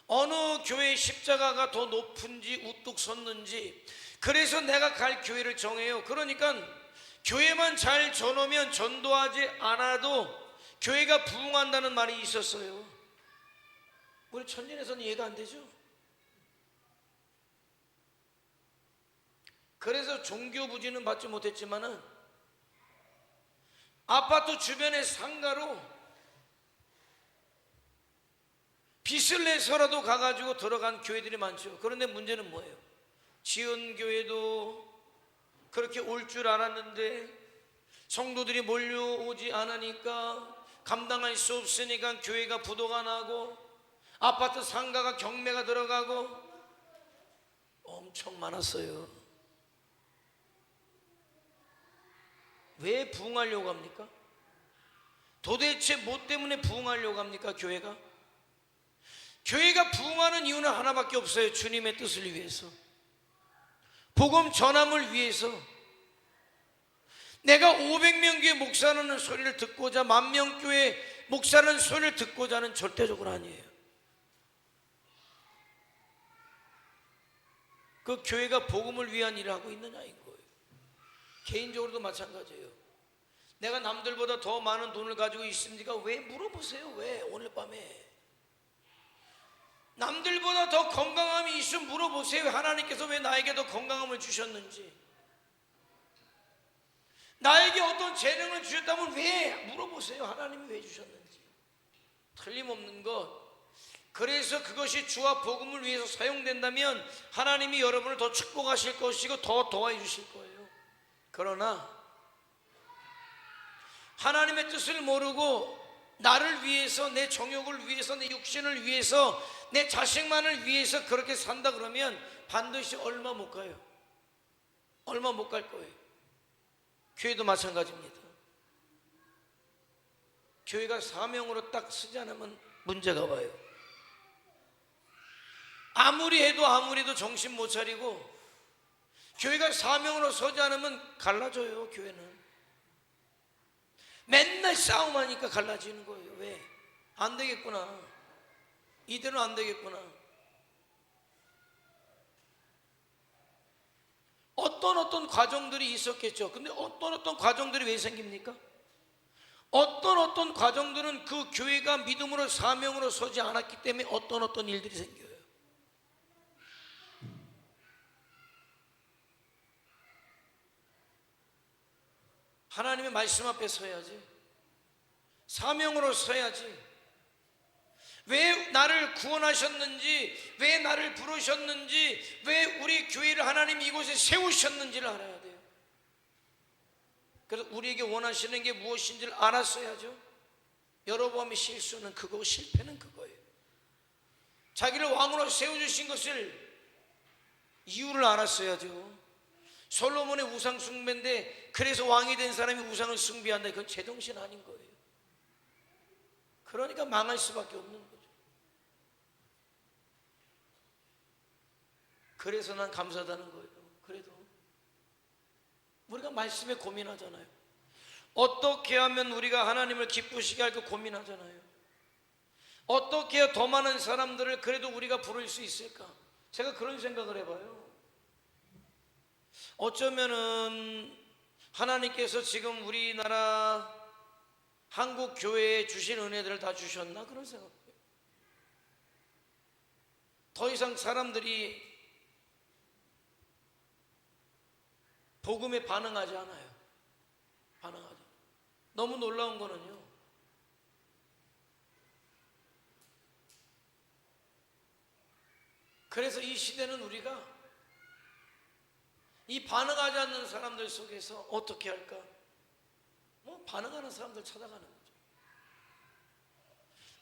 어느 교회의 십자가가 더 높은지 우뚝 섰는지. 그래서 내가 갈 교회를 정해요. 그러니까 교회만 잘 전오면 전도하지 않아도 교회가 부흥한다는 말이 있었어요. 우리 천진에서는 이해가 안 되죠? 그래서 종교 부지는 받지 못했지만은 아파트 주변의 상가로 빚을 내서라도 가가지고 들어간 교회들이 많죠. 그런데 문제는 뭐예요? 지연교회도 그렇게 올 줄 알았는데 성도들이 몰려오지 않으니까, 감당할 수 없으니까 교회가 부도가 나고 아파트 상가가 경매가 들어가고 엄청 많았어요. 왜 부흥하려고 합니까? 도대체 뭐 때문에 부흥하려고 합니까? 교회가 부흥하는 이유는 하나밖에 없어요. 주님의 뜻을 위해서, 복음 전함을 위해서. 내가 500명 교회 목사라는 소리를 듣고자, 10,000명 교회 목사라는 소리를 듣고자 하는 절대적으로 아니에요. 그 교회가 복음을 위한 일을 하고 있느냐인 거예요. 개인적으로도 마찬가지예요. 내가 남들보다 더 많은 돈을 가지고 있습니까? 왜 물어보세요? 왜 오늘 밤에 남들보다 더 건강함이 있으면 물어보세요. 하나님께서 왜 나에게 더 건강함을 주셨는지, 나에게 어떤 재능을 주셨다면 왜 물어보세요. 하나님이 왜 주셨는지. 틀림없는 것. 그래서 그것이 주와 복음을 위해서 사용된다면 하나님이 여러분을 더 축복하실 것이고 더 도와주실 거예요. 그러나 하나님의 뜻을 모르고 나를 위해서, 내 정욕을 위해서, 내 육신을 위해서, 내 자식만을 위해서 그렇게 산다 그러면 반드시 얼마 못 가요. 얼마 못 갈 거예요. 교회도 마찬가지입니다. 교회가 사명으로 딱 쓰지 않으면 문제가 와요. 아무리 해도 정신 못 차리고 교회가 사명으로 서지 않으면 갈라져요. 교회는 맨날 싸움하니까 갈라지는 거예요. 왜? 안 되겠구나, 이대로는 안 되겠구나. 어떤 과정들이 있었겠죠. 근데 어떤 과정들이 왜 생깁니까? 어떤 과정들은 그 교회가 믿음으로 사명으로 서지 않았기 때문에 어떤 일들이 생겨요. 하나님의 말씀 앞에 서야지, 사명으로 서야지. 왜 나를 구원하셨는지, 왜 나를 부르셨는지, 왜 우리 교회를 하나님이 이곳에 세우셨는지를 알아야 돼요. 그래서 우리에게 원하시는 게 무엇인지를 알았어야죠. 여로보암의 실수는 그거고 실패는 그거예요. 자기를 왕으로 세워주신 것을, 이유를 알았어야죠. 솔로몬의 우상 숭배인데 그래서 왕이 된 사람이 우상을 숭배한다, 그건 제정신 아닌 거예요. 그러니까 망할 수밖에 없는 거죠. 그래서 난 감사하다는 거예요. 그래도 우리가 말씀에 고민하잖아요. 어떻게 하면 우리가 하나님을 기쁘시게 할까 고민하잖아요. 어떻게 해야 더 많은 사람들을 그래도 우리가 부를 수 있을까? 제가 그런 생각을 해봐요. 어쩌면은 하나님께서 지금 우리나라 한국 교회에 주신 은혜들을 다 주셨나? 그런 생각이에요. 더 이상 사람들이 복음에 반응하지 않아요. 너무 놀라운 거는요, 그래서 이 시대는 우리가 이 반응하지 않는 사람들 속에서 어떻게 할까? 반응하는 사람들 찾아가는 거죠.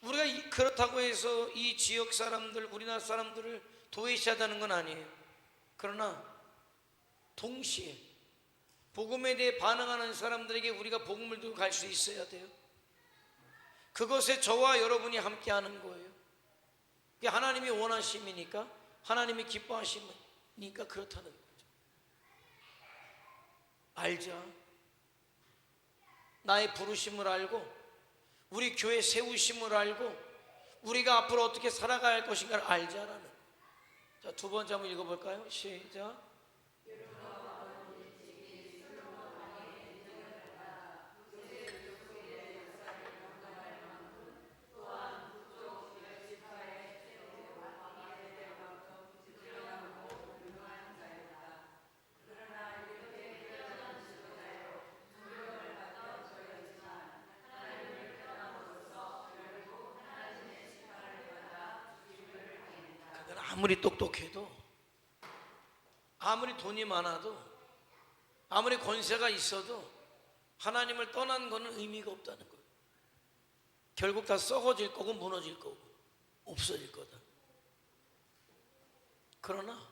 우리가 그렇다고 해서 이 지역 사람들, 우리나라 사람들을 도외시하다는 건 아니에요. 그러나 동시에 복음에 대해 반응하는 사람들에게 우리가 복음을 두고 갈 수 있어야 돼요. 그것에 저와 여러분이 함께 하는 거예요. 그게 하나님이 원하심이니까, 하나님이 기뻐하심이니까 그렇다는 거예요. 알자. 나의 부르심을 알고 우리 교회 세우심을 알고 우리가 앞으로 어떻게 살아가야 할 것인가를 알자라는. 자, 두 번째 한번 읽어볼까요? 시작. 아무리 똑똑해도, 아무리 돈이 많아도, 아무리 권세가 있어도 하나님을 떠난 것은 의미가 없다는 거예요. 결국 다 썩어질 거고 무너질 거고 없어질 거다. 그러나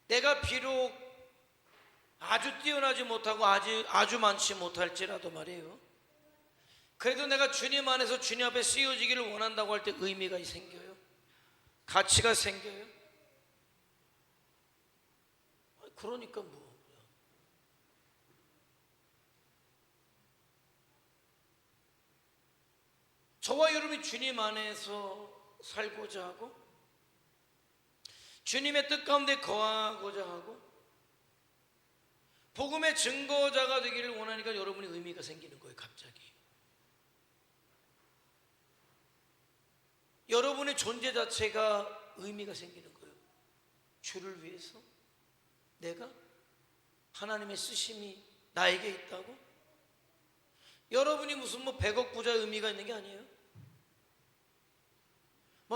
내가 비록 아주 뛰어나지 못하고 아주 많지 못할지라도 말이에요, 그래도 내가 주님 안에서 주님 앞에 쓰여지기를 원한다고 할 때 의미가 생겨요. 가치가 생겨요. 그러니까 뭐 저와 여러분이 주님 안에서 살고자 하고 주님의 뜻 가운데 거하고자 하고 복음의 증거자가 되기를 원하니까 여러분이 의미가 생기는 거예요. 갑자기 여러분의 존재 자체가 의미가 생기는 거예요. 주를 위해서 내가 하나님의 쓰심이 나에게 있다고? 여러분이 무슨 100억 부자의 의미가 있는 게 아니에요.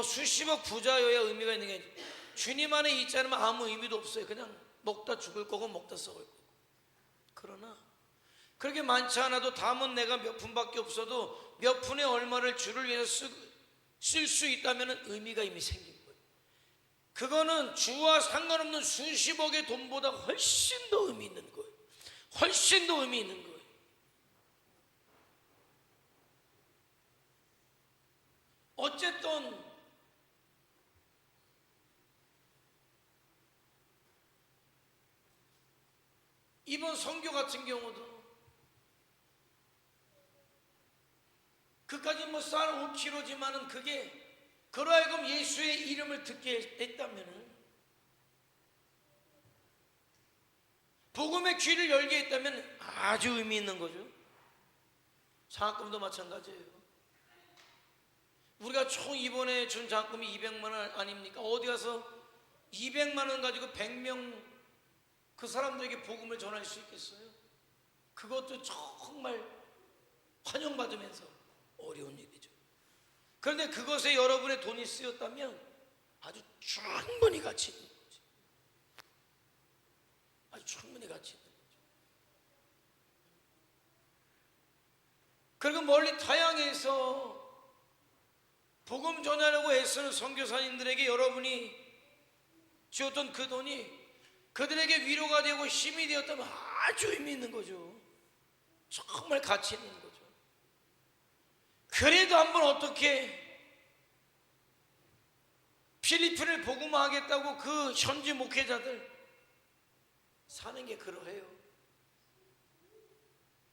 수십억 부자여야 의미가 있는 게 아니에요. 주님 안에 있지 않으면 아무 의미도 없어요. 그냥 먹다 죽을 거고 먹다 썩을 거고. 그러나 그렇게 많지 않아도 담은 내가 몇 푼밖에 없어도 몇 푼의 얼마를 주를 위해서 쓸 수 있다면 의미가 이미 생긴 거예요. 그거는 주와 상관없는 수십억의 돈보다 훨씬 더 의미 있는 거예요. 훨씬 더 의미 있는 거예요. 어쨌든 이번 선교 같은 경우도 그까지 쌀 5kg지만은 그게 그러하여금 예수의 이름을 듣게 했다면은, 복음의 귀를 열게 했다면 아주 의미 있는 거죠. 장학금도 마찬가지예요. 우리가 총 이번에 준 장학금이 200만 원 아닙니까? 어디 가서 200만 원 가지고 100명 그 사람들에게 복음을 전할 수 있겠어요? 그것도 정말 환영받으면서 어려운 일이죠. 그런데 그것에 여러분의 돈이 쓰였다면 아주 충분히 가치 있는 거죠. 아주 충분히 가치 있는 거죠. 그리고 멀리 타향에서 복음 전하려고 애쓰는 선교사님들에게 여러분이 주었던 그 돈이 그들에게 위로가 되고 힘이 되었다면 아주 의미 있는 거죠. 정말 가치 있는 거죠. 그래도 한번 어떻게 필리핀을 복음화하겠다고 그 현지 목회자들 사는 게 그러해요.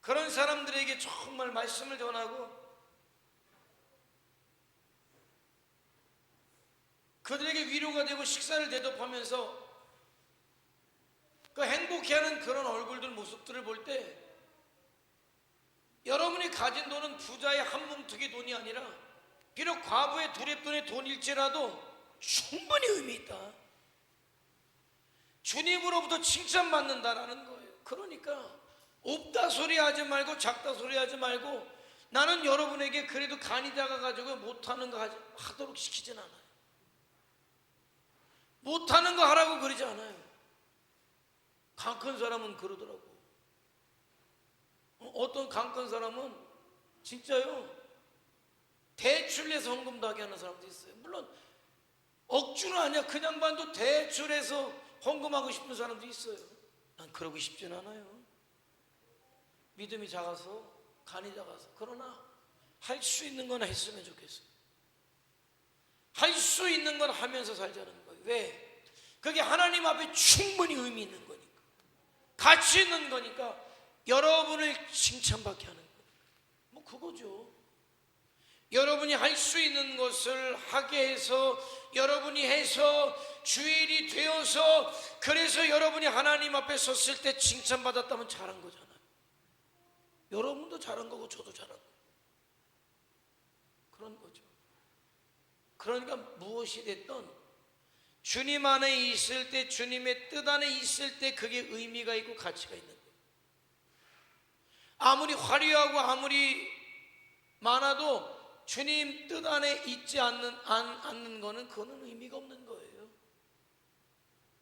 그런 사람들에게 정말 말씀을 전하고 그들에게 위로가 되고 식사를 대접하면서 그 행복해하는 그런 얼굴들 모습들을 볼 때 여러분이 가진 돈은 부자의 한 뭉툭의 돈이 아니라 비록 과부의 두랩돈의 돈일지라도 충분히 의미 있다. 주님으로부터 칭찬받는다라는 거예요. 그러니까 없다 소리 하지 말고 작다 소리 하지 말고 나는 여러분에게 그래도 간이 작아가지고 못하는 거 하도록 시키진 않아요. 못하는 거 하라고 그러지 않아요. 강 큰 사람은 그러더라고. 어떤 강 큰 사람은 진짜요, 대출해서 헌금도 하게 하는 사람도 있어요. 물론 억주는 아니야. 그냥 반도 대출해서 헌금하고 싶은 사람도 있어요. 난 그러고 싶진 않아요. 믿음이 작아서, 간이 작아서. 그러나 할 수 있는 건 했으면 좋겠어요. 할 수 있는 건 하면서 살자는 거예요. 왜? 그게 하나님 앞에 충분히 의미 있는 거니까. 같이 있는 거니까 여러분을 칭찬받게 하는 거예요. 뭐 그거죠. 여러분이 할 수 있는 것을 하게 해서, 여러분이 해서 주일이 되어서, 그래서 여러분이 하나님 앞에 섰을 때 칭찬받았다면 잘한 거잖아요. 여러분도 잘한 거고 저도 잘한 거고 그런 거죠. 그러니까 무엇이 됐든 주님 안에 있을 때, 주님의 뜻 안에 있을 때 그게 의미가 있고 가치가 있는 거예요. 아무리 화려하고 아무리 많아도 주님 뜻 안에 있지 않는 거는 그거는 의미가 없는 거예요.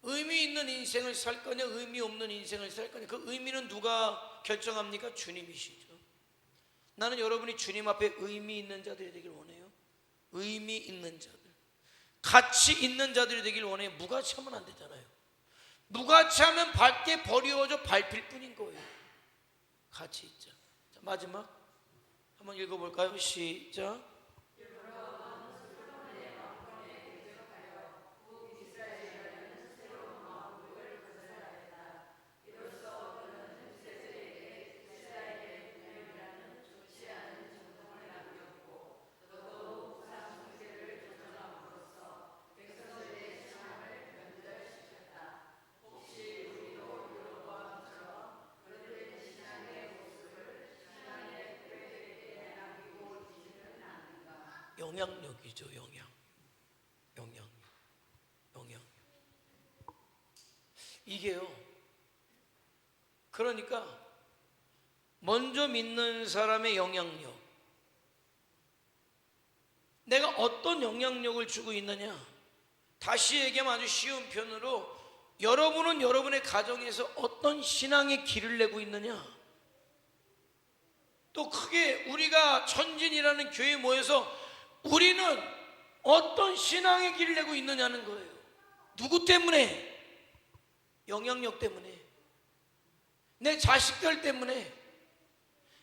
의미 있는 인생을 살 거냐, 의미 없는 인생을 살 거냐, 그 의미는 누가 결정합니까? 주님이시죠. 나는 여러분이 주님 앞에 의미 있는 자들이 되길 원해요. 의미 있는 자들, 가치 있는 자들이 되길 원해요. 무가치하면 안 되잖아요. 무가치하면 밝게 버리워져 밟힐 뿐인 거예요. 가치 있자. 자, 마지막 한번 읽어볼까요? 시작. 영향력이죠. 영향력. 이게요, 그러니까 먼저 믿는 사람의 영향력, 내가 어떤 영향력을 주고 있느냐. 다시 얘기하면 아주 쉬운 표현으로, 여러분은 여러분의 가정에서 어떤 신앙의 길을 내고 있느냐. 또 크게 우리가 천진이라는 교회에 모여서 우리는 어떤 신앙의 길을 내고 있느냐는 거예요. 누구 때문에? 영향력 때문에, 내 자식들 때문에.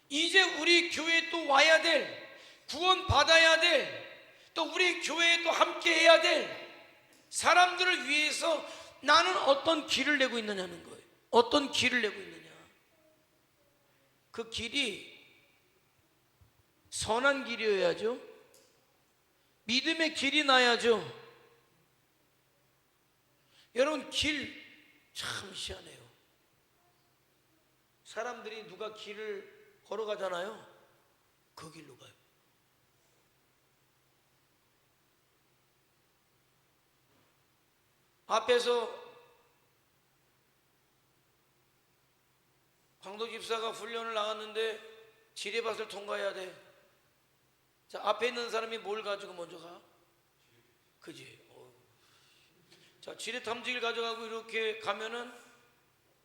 이제 우리 교회에 또 와야 될, 구원 받아야 될, 또 우리 교회에 또 함께 해야 될 사람들을 위해서 나는 어떤 길을 내고 있느냐는 거예요. 어떤 길을 내고 있느냐. 그 길이 선한 길이어야죠. 믿음의 길이 나야죠. 여러분, 길 참 희한해요. 사람들이 누가 길을 걸어가잖아요. 그 길로 가요. 앞에서 광도 집사가 훈련을 나갔는데 지뢰밭을 통과해야 돼. 자, 앞에 있는 사람이 뭘 가지고 먼저 가? 그지? 자, 지뢰 탐지기를 가져가고 이렇게 가면은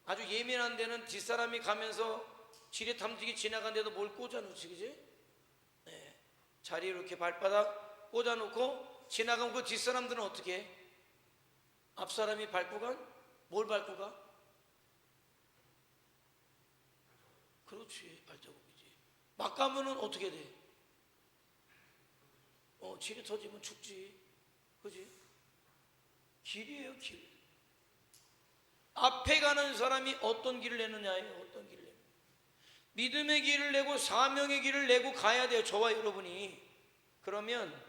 아주 예민한 데는 뒷사람이 가면서 지뢰 탐지기 지나간 데도 뭘 꽂아놓지, 그지? 네. 자리에 이렇게 발바닥 꽂아놓고 지나가면 그 뒷사람들은 어떻게 해? 앞사람이 밟고 간? 뭘 밟고 가? 그렇지, 발자국이지. 막 가면은 어떻게 돼? 지뢰 터지면 죽지, 그지? 길이에요, 길. 앞에 가는 사람이 어떤 길을 내느냐예요. 어떤 길을 내느냐. 믿음의 길을 내고 사명의 길을 내고 가야 돼요, 저와 여러분이. 그러면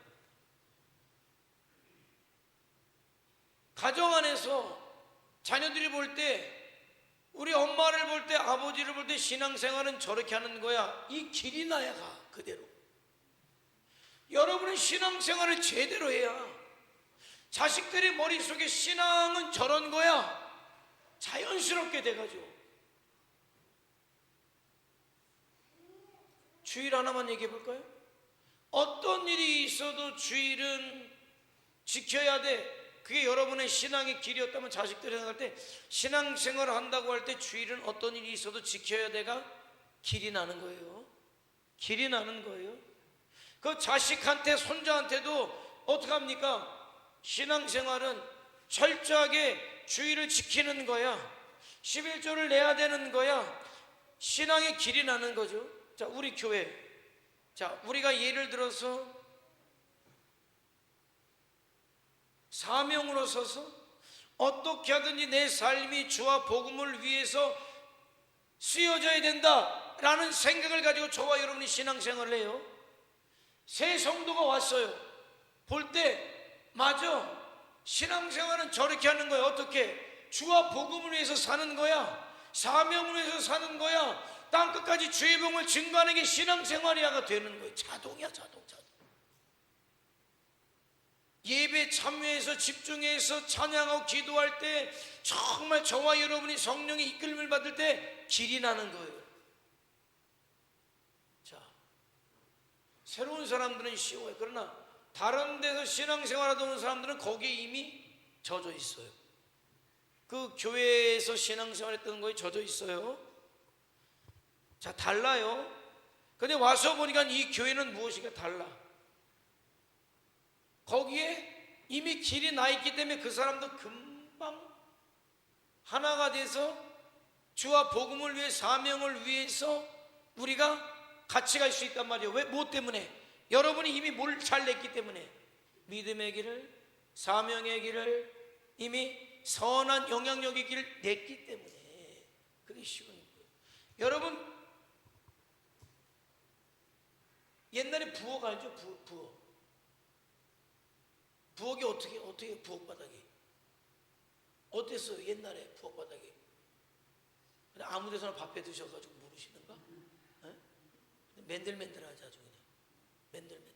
가정 안에서 자녀들이 볼 때, 우리 엄마를 볼 때, 아버지를 볼 때 신앙생활은 저렇게 하는 거야, 이 길이 나야 가. 그대로 여러분은 신앙생활을 제대로 해야, 자식들의 머릿속에 신앙은 저런 거야 자연스럽게 돼가지고. 주일 하나만 얘기해 볼까요? 어떤 일이 있어도 주일은 지켜야 돼. 그게 여러분의 신앙의 길이었다면, 자식들이 생각할 때 신앙생활을 한다고 할 때 주일은 어떤 일이 있어도 지켜야 돼가 길이 나는 거예요. 길이 나는 거예요. 그 자식한테, 손자한테도 어떻게 합니까? 신앙생활은 철저하게 주의를 지키는 거야. 11조를 내야 되는 거야. 신앙의 길이 나는 거죠. 자, 우리 교회, 자, 우리가 예를 들어서 사명으로 서서 어떻게 하든지 내 삶이 주와 복음을 위해서 쓰여져야 된다라는 생각을 가지고 저와 여러분이 신앙생활을 해요. 새 성도가 왔어요. 볼 때 맞아, 신앙생활은 저렇게 하는 거야. 어떻게? 주와 복음을 위해서 사는 거야. 사명을 위해서 사는 거야. 땅끝까지 주의 복음을 증거하는 게 신앙생활이야가 되는 거예요. 자동이야, 자동. 예배 참여해서 집중해서 찬양하고 기도할 때 정말 저와 여러분이 성령의 이끌림을 받을 때 길이 나는 거예요. 자, 새로운 사람들은 쉬워요. 그러나 다른 데서 신앙생활하다 온 사람들은 거기에 이미 젖어 있어요. 그 교회에서 신앙생활했던 거에 젖어 있어요. 자, 달라요. 근데 와서 보니까 이 교회는 무엇인가 달라. 거기에 이미 길이 나 있기 때문에 그 사람도 금방 하나가 돼서 주와 복음을 위해, 사명을 위해서 우리가 같이 갈 수 있단 말이에요. 왜? 뭐 때문에? 여러분이 이미 뭘 잘 냈기 때문에. 믿음의 길을, 사명의 길을, 이미 선한 영향력의 길을 냈기 때문에 그게 쉬운 거예요. 여러분, 옛날에 부엌 알죠? 부엌. 부엌이 어떻게 부엌 바닥이 어땠어요? 옛날에 부엌 바닥이 그냥 아무 데서나 밥해 드셔가지고 모르시는가? 네? 맨들맨들하지. 아주 그냥 맨들맨들,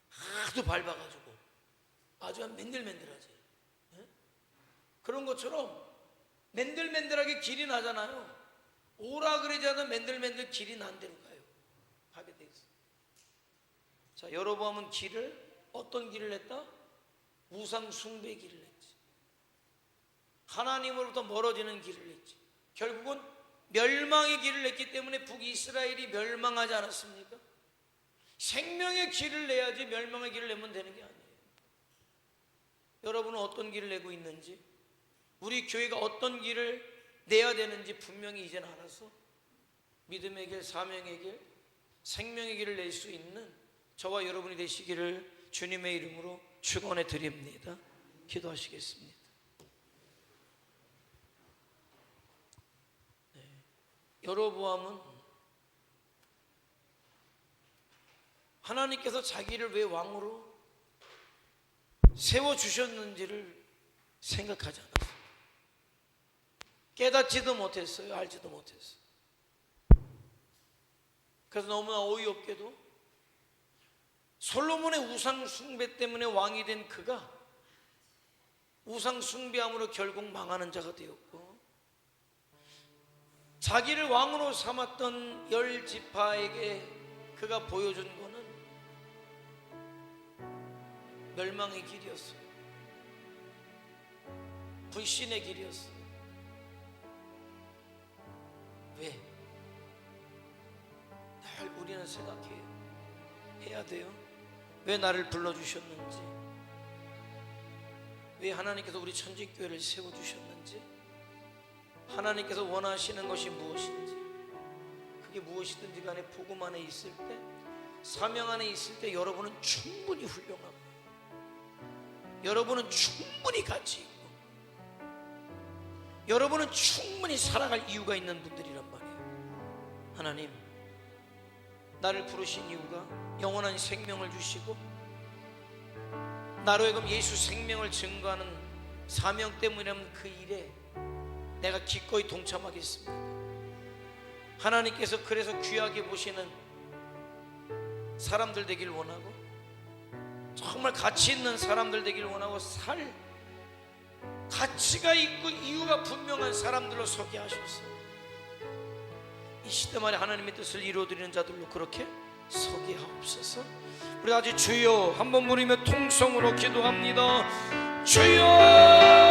하도 밟아가지고 아주 맨들맨들하지. 네? 그런 것처럼 맨들맨들하게 길이 나잖아요. 오라 그러지 않으면 맨들맨들 길이 난 대로 가게 돼 있어. 자, 여로보암은 길을, 어떤 길을 냈다? 우상 숭배 길을 냈지. 하나님으로부터 멀어지는 길을 냈지. 결국은 멸망의 길을 냈기 때문에 북이스라엘이 멸망하지 않았습니까? 생명의 길을 내야지 멸망의 길을 내면 되는 게 아니에요. 여러분은 어떤 길을 내고 있는지, 우리 교회가 어떤 길을 내야 되는지 분명히 이제는 알아서 믿음의 길, 사명의 길, 생명의 길을 낼 수 있는 저와 여러분이 되시기를 주님의 이름으로 축원해 드립니다. 기도하시겠습니다. 네. 여로보암은 하나님께서 자기를 왜 왕으로 세워주셨는지를 생각하지 않았어요. 깨닫지도 못했어요. 알지도 못했어요. 그래서 너무나 어이없게도 솔로몬의 우상 숭배 때문에 왕이 된 그가 우상 숭배함으로 결국 망하는 자가 되었고, 자기를 왕으로 삼았던 10지파에게 그가 보여준 것은 멸망의 길이었어요. 불신의 길이었어요. 왜? 늘 우리는 해야 돼요. 왜 나를 불러주셨는지, 왜 하나님께서 우리 천직교회를 세워주셨는지, 하나님께서 원하시는 것이 무엇인지, 그게 무엇이든지 간에 복음 안에 있을 때, 사명 안에 있을 때 여러분은 충분히 훌륭하고, 여러분은 충분히 가치 있고, 여러분은 충분히 살아갈 이유가 있는 분들이란 말이에요. 하나님, 나를 부르신 이유가 영원한 생명을 주시고 나로 하여금 예수 생명을 증거하는 사명 때문이라면 그 일에 내가 기꺼이 동참하겠습니다. 하나님께서 그래서 귀하게 보시는 사람들 되길 원하고, 정말 가치 있는 사람들 되길 원하고, 살 가치가 있고 이유가 분명한 사람들로 서게 하셨어요. 이 시대 말에 하나님의 뜻을 이루어드리는 자들로 그렇게 서게 하옵소서. 우리 아직 주여 한번 부르며 통성으로 기도합니다. 주여.